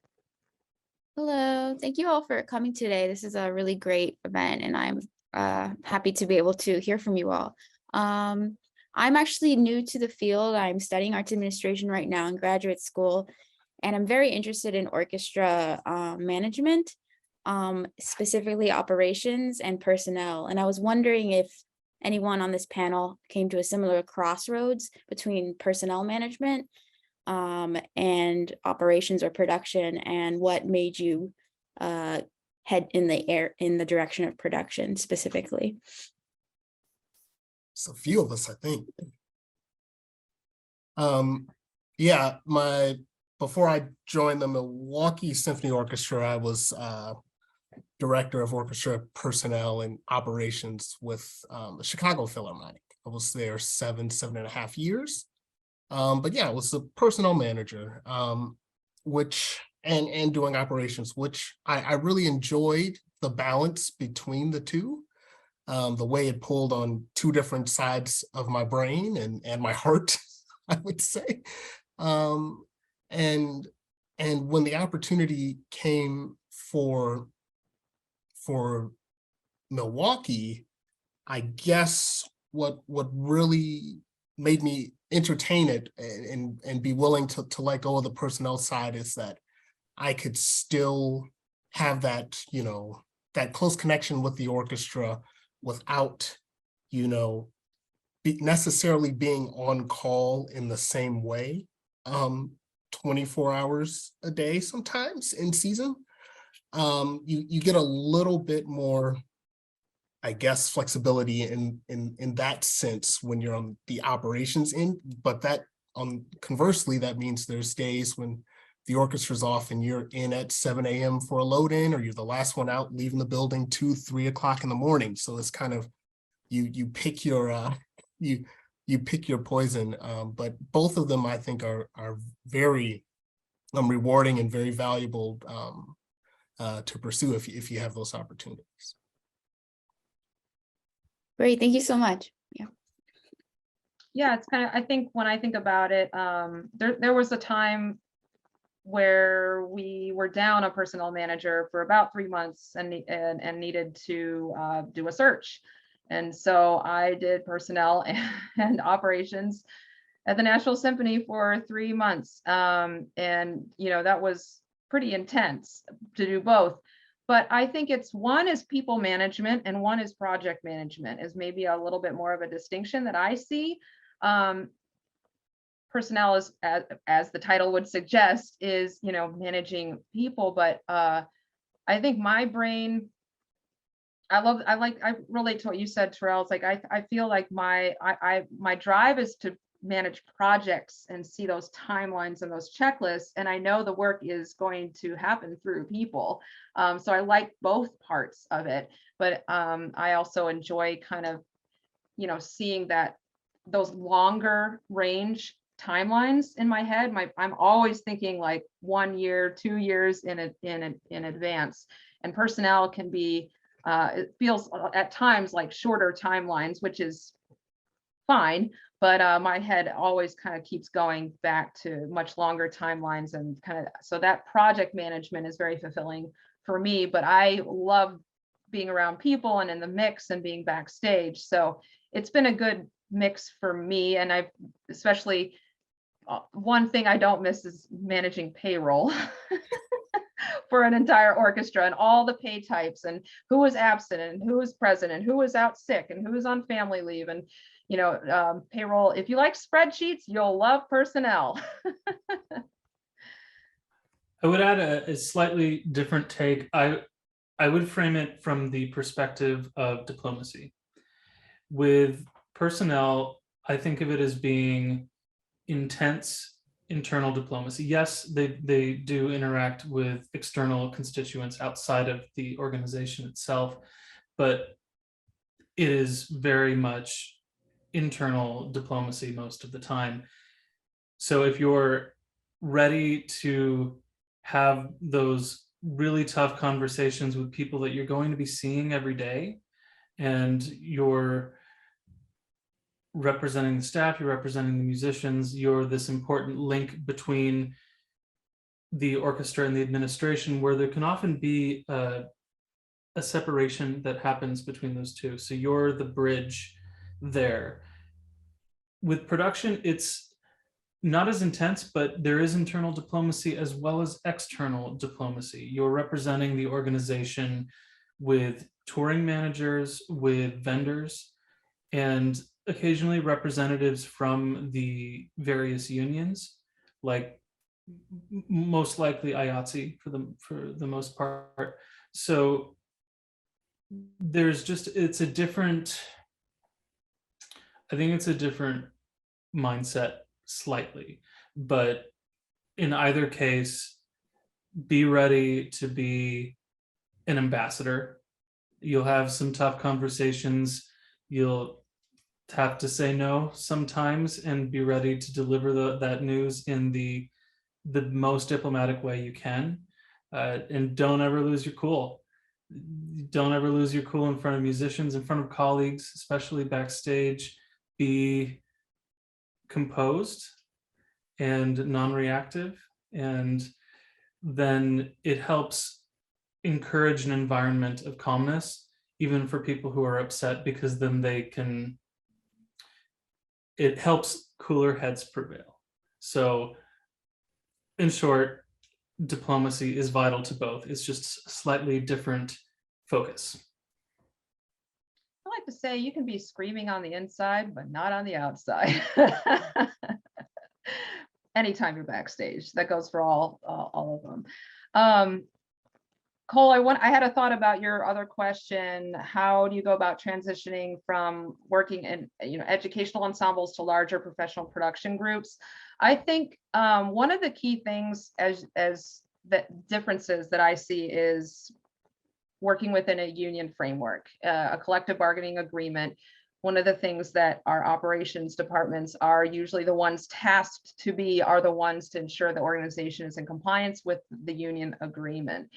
Hello, thank you all for coming today. This is a really great event and I'm happy to be able to hear from you all. I'm actually new to the field. I'm studying arts administration right now in graduate school, and I'm very interested in orchestra management, specifically operations and personnel. And I was wondering if anyone on this panel came to a similar crossroads between personnel management and operations or production, and what made you head in the direction of production specifically. It's a few of us, I think. Yeah, before I joined the Milwaukee Symphony Orchestra, I was director of orchestra personnel and operations with the Chicago Philharmonic. I was there 7.5 years. But yeah, I was a personnel manager, which and doing operations, which I really enjoyed the balance between the two, the way it pulled on 2 different sides of my brain and my heart, I would say. And when the opportunity came for Milwaukee, I guess what really made me entertain it and be willing to let go of the personnel side is that I could still have that, that close connection with the orchestra without, necessarily being on call in the same way, 24 hours a day sometimes in season. You get a little bit more, I guess, flexibility in that sense when you're on the operations end, but that conversely, that means there's days when the orchestra's off and you're in at 7 a.m. for a load in, or you're the last one out leaving the building 2-3 o'clock in the morning. So it's kind of, you pick your, you pick your poison. But both of them, I think, are very rewarding and very valuable to pursue if you have those opportunities. Great, thank you so much. Yeah, it's kind of, I think when I think about it, there was a time where we were down a personnel manager for about 3 months and needed to do a search. And so I did personnel and operations at the Nashville Symphony for 3 months. And, that was pretty intense to do both. But I think one is people management and one is project management, is maybe a little bit more of a distinction that I see. Personnel is, as the title would suggest, is, managing people. But I think my brain, I relate to what you said, Terrell. It's like, I feel like my drive is to manage projects and see those timelines and those checklists. And I know the work is going to happen through people. So I like both parts of it, but I also enjoy kind of, seeing that those longer range timelines in my head. I'm always thinking like 1 year, 2 years in advance, and personnel can be, it feels at times like shorter timelines, which is fine. But my head always kind of keeps going back to much longer timelines, and kind of, so that project management is very fulfilling for me. But I love being around people and in the mix and being backstage. So it's been a good mix for me. And I've especially, one thing I don't miss is managing payroll for an entire orchestra, and all the pay types, and who was absent and who was present and who was out sick and who was on family leave. And payroll, if you like spreadsheets, you'll love personnel. I would add a slightly different take. I would frame it from the perspective of diplomacy. With personnel, I think of it as being intense internal diplomacy. Yes, they do interact with external constituents outside of the organization itself, but it is very much internal diplomacy most of the time. So if you're ready to have those really tough conversations with people that you're going to be seeing every day, and you're representing the staff, you're representing the musicians, you're this important link between the orchestra and the administration, where there can often be a separation that happens between those two. So you're the bridge there. With production, it's not as intense, but there is internal diplomacy as well as external diplomacy. You're representing the organization with touring managers, with vendors, and occasionally representatives from the various unions, like most likely IATSE for the most part. So there's just, I think it's a different mindset slightly, but in either case, be ready to be an ambassador. You'll have some tough conversations. You'll have to say no sometimes, and be ready to deliver that news in the most diplomatic way you can. And don't ever lose your cool. Don't ever lose your cool in front of musicians, in front of colleagues, especially backstage. Be composed and non-reactive, and then it helps encourage an environment of calmness, even for people who are upset, because then it helps cooler heads prevail. So in short, diplomacy is vital to both. It's just a slightly different focus. I like to say you can be screaming on the inside, but not on the outside. Anytime you're backstage, that goes for all of them. Cole, I had a thought about your other question. How do you go about transitioning from working in educational ensembles to larger professional production groups? I think one of the key things as the differences that I see is working within a union framework, a collective bargaining agreement. One of the things that our operations departments are usually the ones tasked to be are the ones to ensure the organization is in compliance with the union agreement.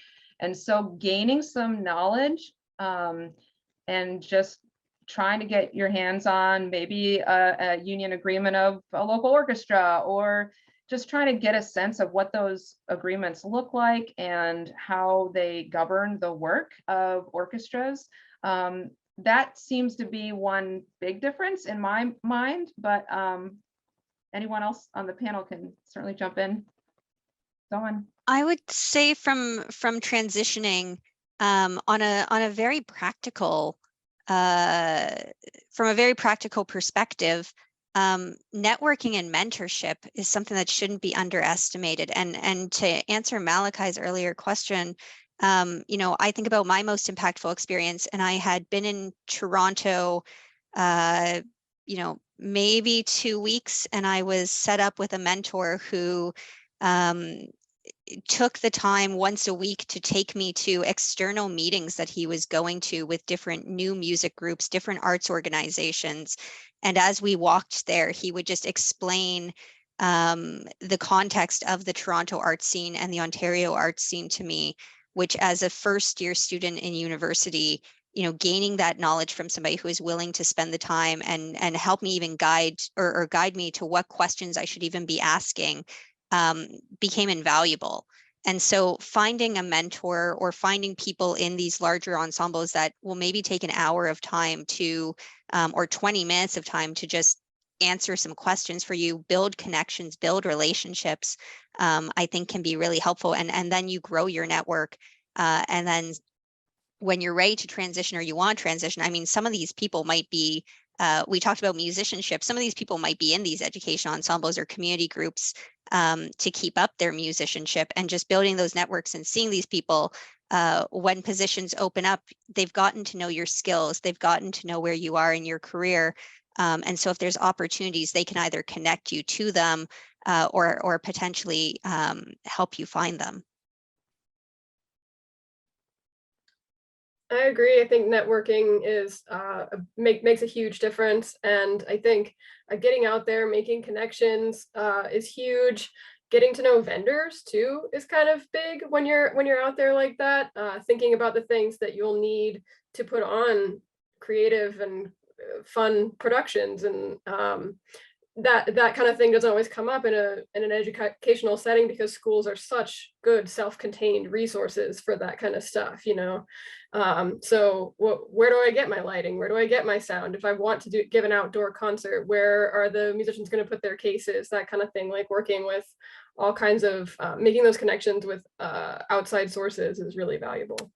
And so gaining some knowledge and just trying to get your hands on maybe a union agreement of a local orchestra, or just trying to get a sense of what those agreements look like and how they govern the work of orchestras. That seems to be one big difference in my mind, but anyone else on the panel can certainly jump in. Go on. I would say from transitioning on a very practical from a very practical perspective, networking and mentorship is something that shouldn't be underestimated. And to answer Malachi's earlier question, I think about my most impactful experience, and I had been in Toronto, maybe 2 weeks, and I was set up with a mentor who took the time once a week to take me to external meetings that he was going to with different new music groups, different arts organizations. And as we walked there, he would just explain the context of the Toronto art scene and the Ontario art scene to me, which as a first-year student in university gaining that knowledge from somebody who is willing to spend the time and help me even guide or guide me to what questions I should even be asking became invaluable. And so finding a mentor or finding people in these larger ensembles that will maybe take an hour of time to, or 20 minutes of time to just answer some questions for you, build connections, build relationships, I think can be really helpful. And then you grow your network. And then when you're ready to transition or you want to transition, I mean, some of these people might be, we talked about musicianship. Some of these people might be in these educational ensembles or community groups to keep up their musicianship, and just building those networks and seeing these people when positions open up, they've gotten to know your skills, they've gotten to know where you are in your career. And so if there's opportunities, they can either connect you to them or potentially help you find them. I agree. I think networking is makes a huge difference, and I think getting out there, making connections is huge. Getting to know vendors too is kind of big when you're out there like that. Thinking about the things that you'll need to put on creative and fun productions, and that kind of thing doesn't always come up in an educational setting, because schools are such good self-contained resources for that kind of stuff, so where do I get my lighting? Where do I get my sound? If I want to give an outdoor concert, where are the musicians going to put their cases? That kind of thing, like working with all kinds of making those connections with outside sources is really valuable.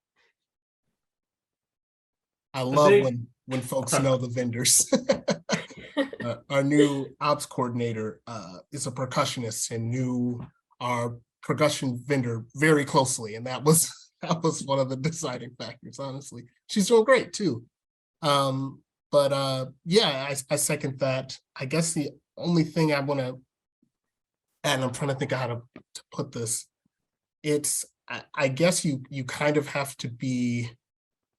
I love when folks know the vendors. Our new ops coordinator is a percussionist and knew our percussion vendor very closely, and that was one of the deciding factors. Honestly, she's doing great too. Yeah, I second that. I guess the only thing I want to add, and I'm trying to think of how to put this, it's I guess you kind of have to be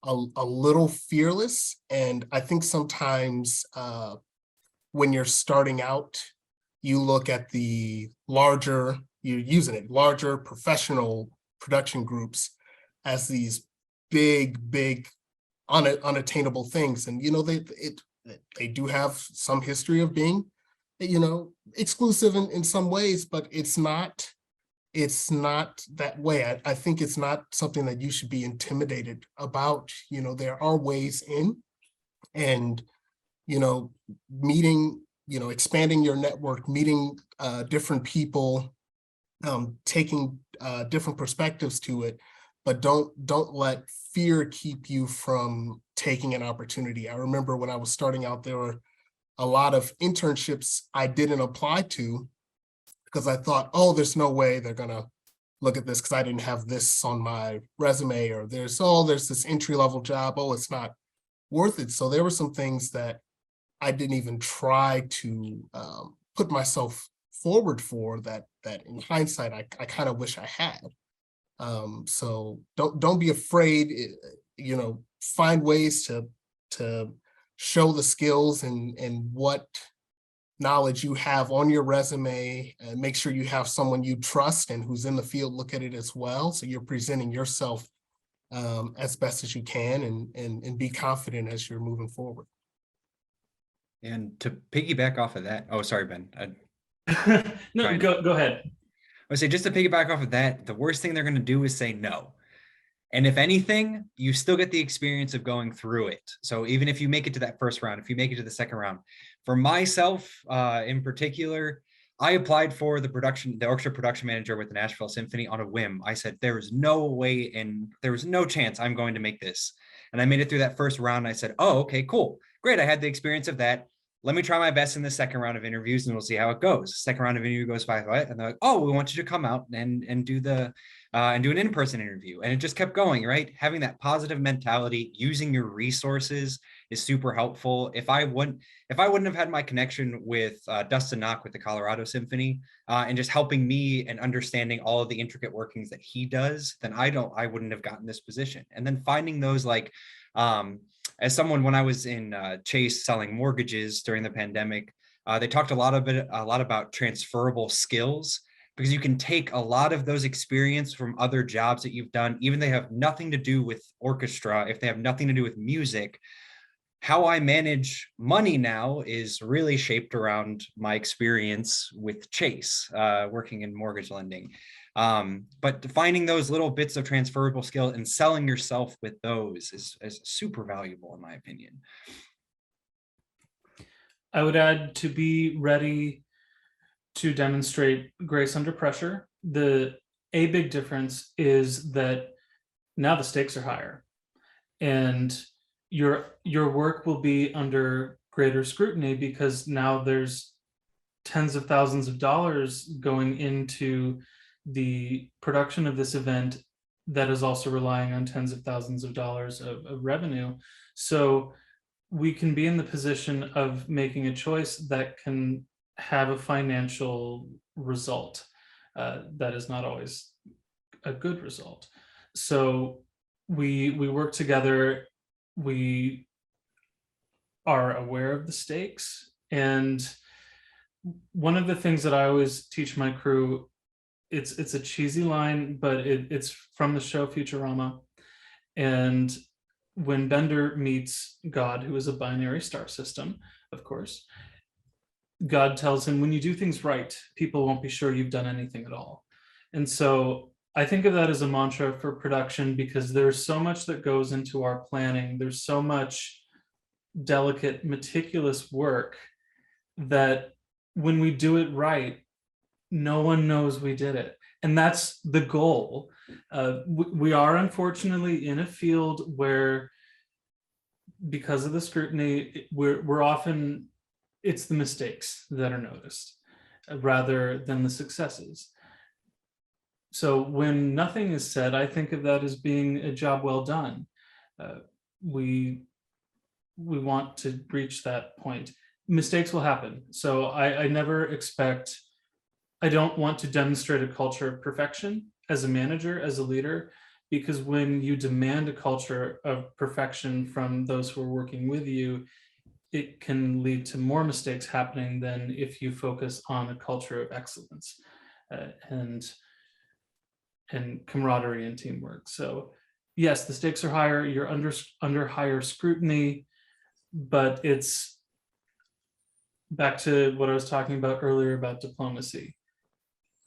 a little fearless, and I think sometimes when you're starting out, you look at the larger professional production groups as these big unattainable things. And they do have some history of being exclusive in some ways, but it's not that way. I think it's not something that you should be intimidated about. There are ways in, and meeting, expanding your network, meeting different people, taking different perspectives to it, but don't let fear keep you from taking an opportunity. I remember when I was starting out, there were a lot of internships I didn't apply to because I thought, oh, there's no way they're gonna look at this because I didn't have this on my resume, or there's this entry-level job, oh, it's not worth it. So there were some things that I didn't even try to put myself forward for that in hindsight, I kind of wish I had. So don't be afraid, find ways to show the skills and what knowledge you have on your resume, and make sure you have someone you trust and who's in the field look at it as well. So you're presenting yourself as best as you can, and be confident as you're moving forward. And to piggyback off of that, oh, sorry, Ben. No, go ahead. I would say, just to piggyback off of that, the worst thing they're going to do is say no. And if anything, you still get the experience of going through it. So even if you make it to that first round, if you make it to the second round, for myself in particular, I applied for the orchestra production manager with the Nashville Symphony on a whim. I said, there was no way and there was no chance I'm going to make this. And I made it through that first round. I said, oh, okay, cool. Great. I had the experience of that. Let me try my best in the second round of interviews and we'll see how it goes. Second round of interview goes by, and they're like, oh, we want you to come out and do an in-person interview. And it just kept going, right? Having that positive mentality, using your resources is super helpful. If I wouldn't have had my connection with Dustin Knock with the Colorado Symphony and just helping me and understanding all of the intricate workings that he does, then I wouldn't have gotten this position. And then finding those, like, as someone, when I was in Chase selling mortgages during the pandemic, they talked a lot about transferable skills. because you can take a lot of those experience from other jobs that you've done, even they have nothing to do with orchestra, if they have nothing to do with music. How I manage money now is really shaped around my experience with Chase, working in mortgage lending. But finding those little bits of transferable skill and selling yourself with those is super valuable, in my opinion. I would add to be ready to demonstrate grace under pressure. A big difference is that now the stakes are higher, and your work will be under greater scrutiny because now there's tens of thousands of dollars going into the production of this event that is also relying on tens of thousands of dollars of revenue. So we can be in the position of making a choice that can have a financial result that is not always a good result. So we work together. We are aware of the stakes. And one of the things that I always teach my crew, it's a cheesy line, but it's from the show Futurama. And when Bender meets God, who is a binary star system, of course, God tells him, when you do things right, people won't be sure you've done anything at all. And so I think of that as a mantra for production, because there's so much that goes into our planning. There's so much delicate, meticulous work that when we do it right, no one knows we did it. And that's the goal. We are unfortunately in a field where, because of the scrutiny, we're often, it's the mistakes that are noticed rather than the successes. So when nothing is said, I think of that as being a job well done. We want to reach that point. Mistakes will happen. So I never expect, I don't want to demonstrate a culture of perfection as a manager, as a leader, because when you demand a culture of perfection from those who are working with you, it can lead to more mistakes happening than if you focus on a culture of excellence and camaraderie and teamwork. So yes, the stakes are higher, you're under higher scrutiny, but it's back to what I was talking about earlier about diplomacy.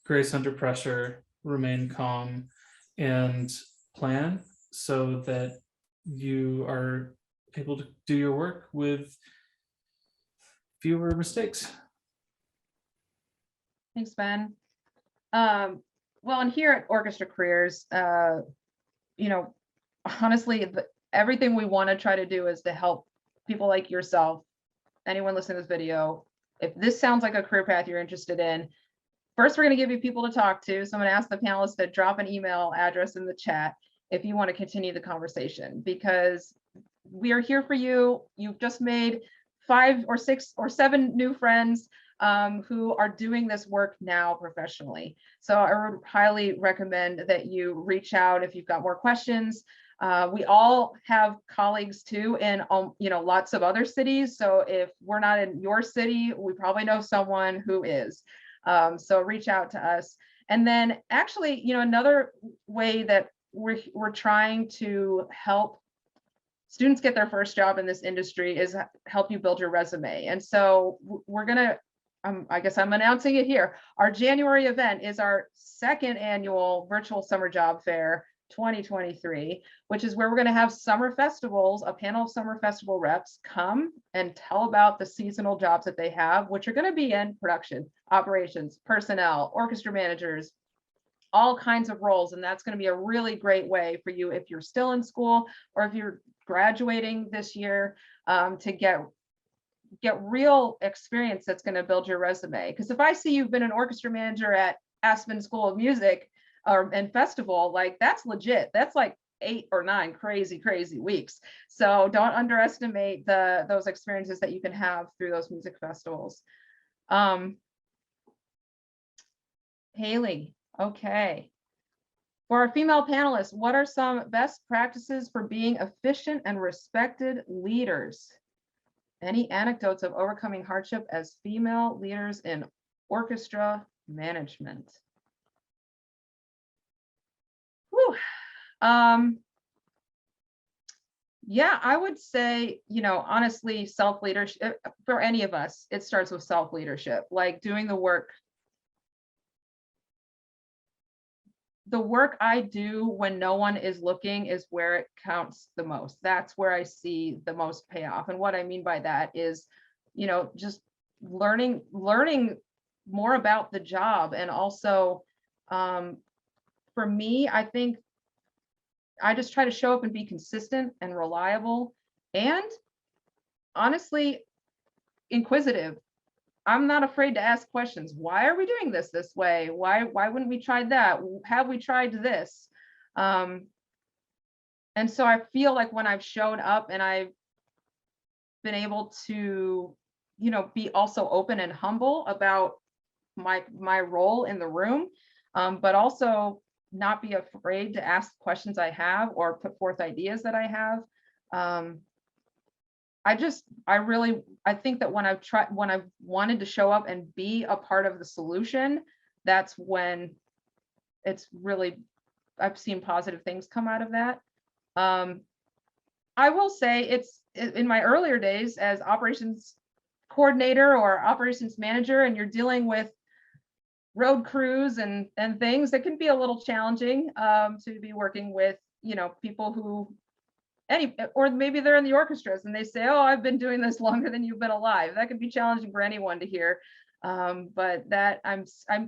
Grace under pressure, remain calm, and plan so that you are able to do your work with fewer mistakes. Thanks, Ben. Well, and here at Orchestra Careers, honestly, everything we want to try to do is to help people like yourself, anyone listening to this video. If this sounds like a career path you're interested in, first, we're going to give you people to talk to. So I'm going to ask the panelists to drop an email address in the chat if you want to continue the conversation, because we are here for you. You've just made 5 or 6 or 7 new friends who are doing this work now professionally. So I would highly recommend that you reach out if you've got more questions. We all have colleagues too in lots of other cities. So if we're not in your city, we probably know someone who is. So reach out to us. And then actually, another way that we're trying to help students get their first job in this industry is help you build your resume. And so we're gonna, I guess I'm announcing it here. Our January event is our 2nd annual virtual summer job fair 2023, which is where we're going to have summer festivals, a panel of summer festival reps come and tell about the seasonal jobs that they have, which are going to be in production, operations, personnel, orchestra managers, all kinds of roles. And that's going to be a really great way for you if you're still in school or if you're graduating this year to get real experience that's going to build your resume. Because if I see you've been an orchestra manager at Aspen School of Music and festival, like that's legit. That's like 8 or 9 crazy weeks. So don't underestimate those experiences that you can have through those music festivals. Haley, okay. For our female panelists, what are some best practices for being efficient and respected leaders? Any anecdotes of overcoming hardship as female leaders in orchestra management? Yeah, I would say, honestly, self-leadership for any of us, it starts with self-leadership, like doing the work. The work I do when no one is looking is where it counts the most. That's where I see the most payoff. And what I mean by that is, just learning more about the job. And also, for me, I think I just try to show up and be consistent and reliable and honestly inquisitive. I'm not afraid to ask questions. Why are we doing this way? Why wouldn't we try that? Have we tried this? And so I feel like when I've shown up and I've been able to, be also open and humble about my role in the room, but also not be afraid to ask questions I have or put forth ideas that I have. I think that when I've wanted to show up and be a part of the solution, that's when I've seen positive things come out of that. I will say it's in my earlier days as operations coordinator or operations manager, and you're dealing with road crews and things that can be a little challenging to be working with, people who or maybe they're in the orchestras and they say, oh, I've been doing this longer than you've been alive. That can be challenging for anyone to hear. But that I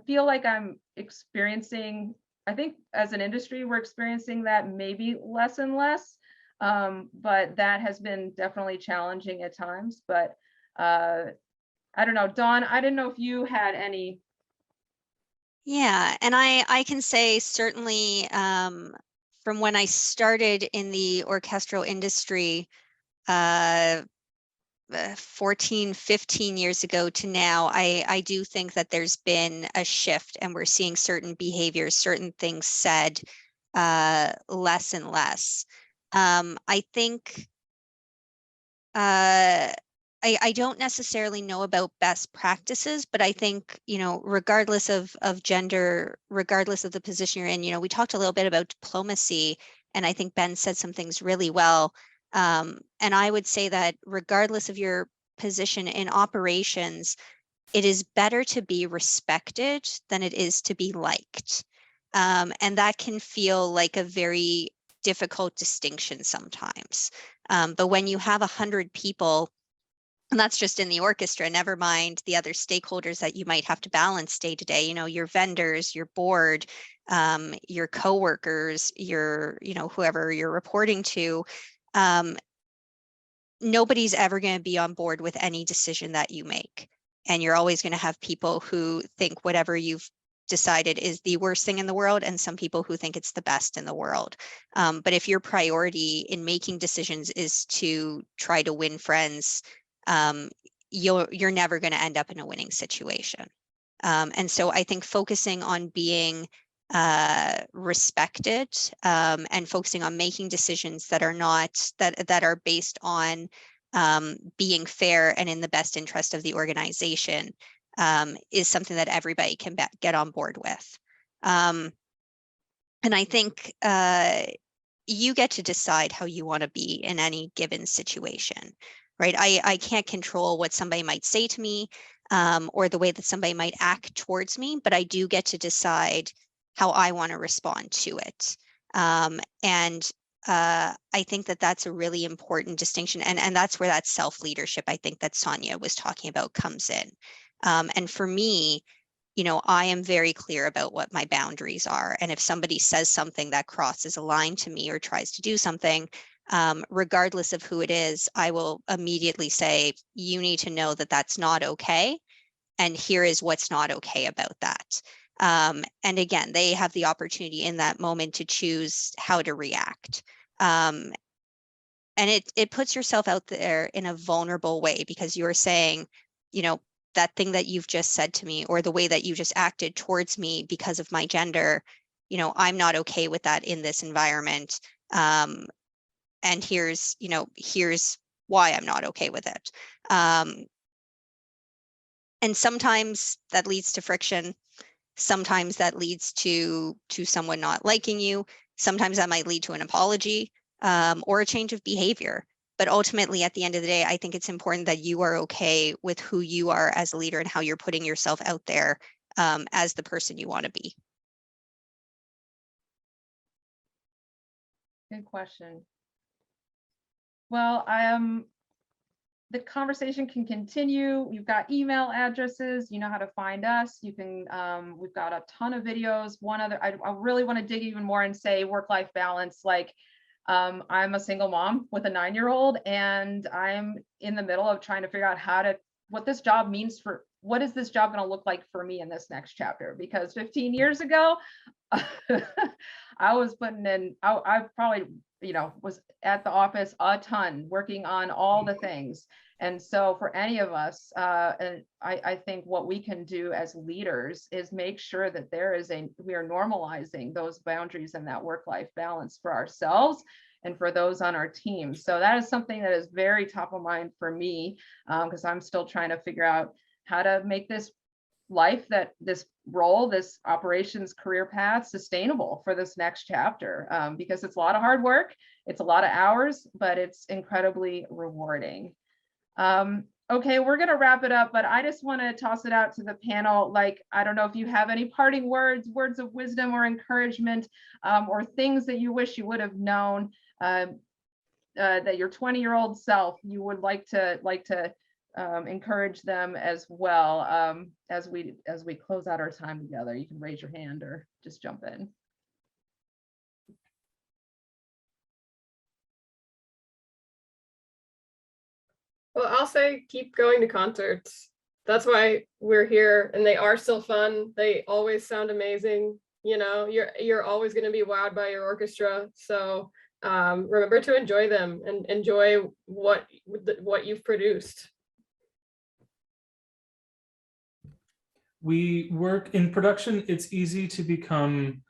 feel like I'm experiencing, I think as an industry, we're experiencing that maybe less and less. But that has been definitely challenging at times. But I don't know, Dawn, I didn't know if you had any. Yeah, and I can say certainly from when I started in the orchestral industry 14, 15 years ago to now, I do think that there's been a shift and we're seeing certain behaviors, certain things said less and less. I think I don't necessarily know about best practices, but I think, regardless of gender, regardless of the position you're in, we talked a little bit about diplomacy, and I think Ben said some things really well. And I would say that regardless of your position in operations, it is better to be respected than it is to be liked. And that can feel like a very difficult distinction sometimes. But when you have 100 people, and that's just in the orchestra, never mind the other stakeholders that you might have to balance day to day, your vendors, your board, your coworkers, your, whoever you're reporting to, nobody's ever going to be on board with any decision that you make. And you're always going to have people who think whatever you've decided is the worst thing in the world, and some people who think it's the best in the world. But if your priority in making decisions is to try to win friends, you're never going to end up in a winning situation. And so I think focusing on being respected and focusing on making decisions that are not that are based on being fair and in the best interest of the organization is something that everybody can get on board with. And I think you get to decide how you want to be in any given situation, right? I can't control what somebody might say to me or the way that somebody might act towards me, but I do get to decide how I want to respond to it. And I think that that's a really important distinction. And that's where that self-leadership, I think that Sonia was talking about, comes in. And for me, I am very clear about what my boundaries are. And if somebody says something that crosses a line to me or tries to do something, regardless of who it is, I will immediately say, you need to know that that's not okay. And here is what's not okay about that. And again, they have the opportunity in that moment to choose how to react. And it puts yourself out there in a vulnerable way, because you're saying, that thing that you've just said to me, or the way that you just acted towards me because of my gender, I'm not okay with that in this environment. And here's why I'm not okay with it. And sometimes that leads to friction. Sometimes that leads to someone not liking you. Sometimes that might lead to an apology or a change of behavior. But ultimately, at the end of the day, I think it's important that you are okay with who you are as a leader and how you're putting yourself out there as the person you want to be. Good question. Well, the conversation can continue. You've got email addresses, you know how to find us. You can, we've got a ton of videos. One other, I really want to dig even more and say work-life balance. Like, I'm a single mom with a 9-year-old, and I'm in the middle of trying to figure out what this job means for, what is this job going to look like for me in this next chapter? Because 15 years ago, I was putting in, I probably, was at the office a ton, working on all the things. And so for any of us, and I think what we can do as leaders is make sure that we are normalizing those boundaries and that work-life balance for ourselves and for those on our team. So that is something that is very top of mind for me, because I'm still trying to figure out how to make this life, this role, this operations career path sustainable for this next chapter, because it's a lot of hard work, it's a lot of hours, but it's incredibly rewarding. Okay, we're going to wrap it up, but I just want to toss it out to the panel. Like, I don't know if you have any parting words of wisdom or encouragement, or things that you wish you would have known, that your 20-year-old self, you would like to encourage them as well, as we close out our time together. You can raise your hand or just jump in. Well, I'll say keep going to concerts. That's why we're here, and they are still fun. They always sound amazing. You're always going to be wowed by your orchestra. So remember to enjoy them and enjoy what you've produced. We work in production. It's easy to become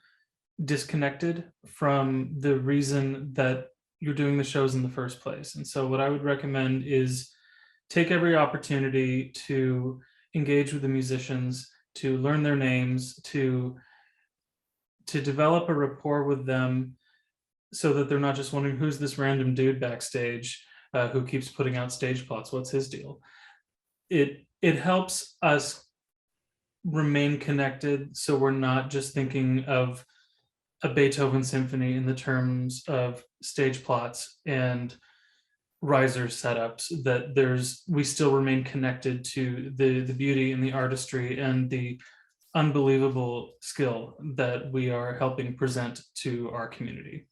disconnected from the reason that you're doing the shows in the first place. And so what I would recommend is take every opportunity to engage with the musicians, to learn their names, to develop a rapport with them, so that they're not just wondering who's this random dude backstage who keeps putting out stage plots, what's his deal? It helps us remain connected, so we're not just thinking of a Beethoven symphony in the terms of stage plots and riser setups, that we still remain connected to the beauty and the artistry and the unbelievable skill that we are helping present to our community.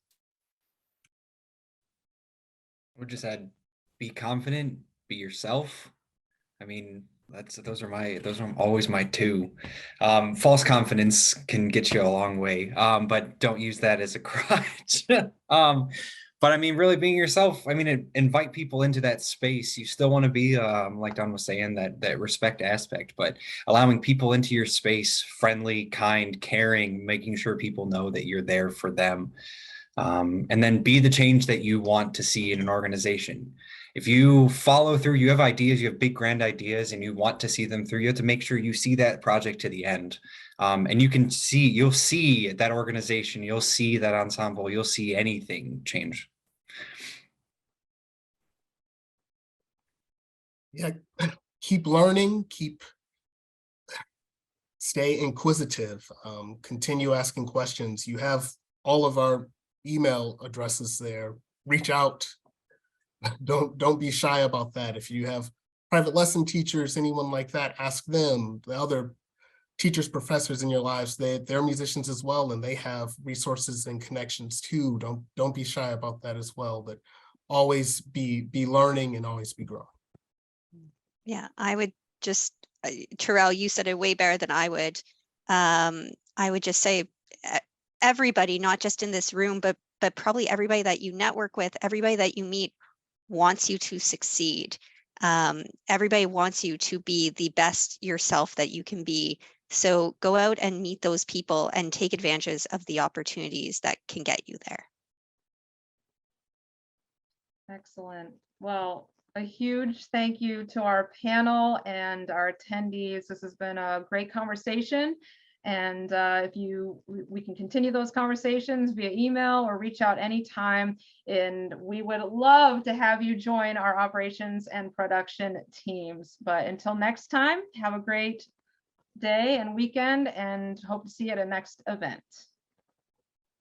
I would just add, be confident, be yourself. I mean, those are always my two. False confidence can get you a long way, but don't use that as a crutch. But I mean, really being yourself. I mean, invite people into that space. You still want to be, like Don was saying, that respect aspect, but allowing people into your space, friendly, kind, caring, making sure people know that you're there for them. And then be the change that you want to see in an organization. If you follow through, you have ideas, you have big grand ideas, and you want to see them through, you have to make sure you see that project to the end. And you'll see that organization, you'll see that ensemble, you'll see anything change. Yeah, keep learning, stay inquisitive, continue asking questions. You have all of our email addresses there. Reach out. Don't be shy about that. If you have private lesson teachers, anyone like that, ask them. The other teachers, professors in your lives, they're musicians as well, and they have resources and connections too. Don't be shy about that as well, but always be learning and always be growing. Yeah, I would just, Terrell, you said it way better than I would. I would just say everybody, not just in this room, but probably everybody that you network with, everybody that you meet wants you to succeed. Everybody wants you to be the best yourself that you can be. So go out and meet those people and take advantage of the opportunities that can get you there. Excellent. Well, a huge thank you to our panel and our attendees. This has been a great conversation. And if we can continue those conversations via email or reach out anytime. And we would love to have you join our operations and production teams. But until next time, have a great day and weekend, and hope to see you at a next event.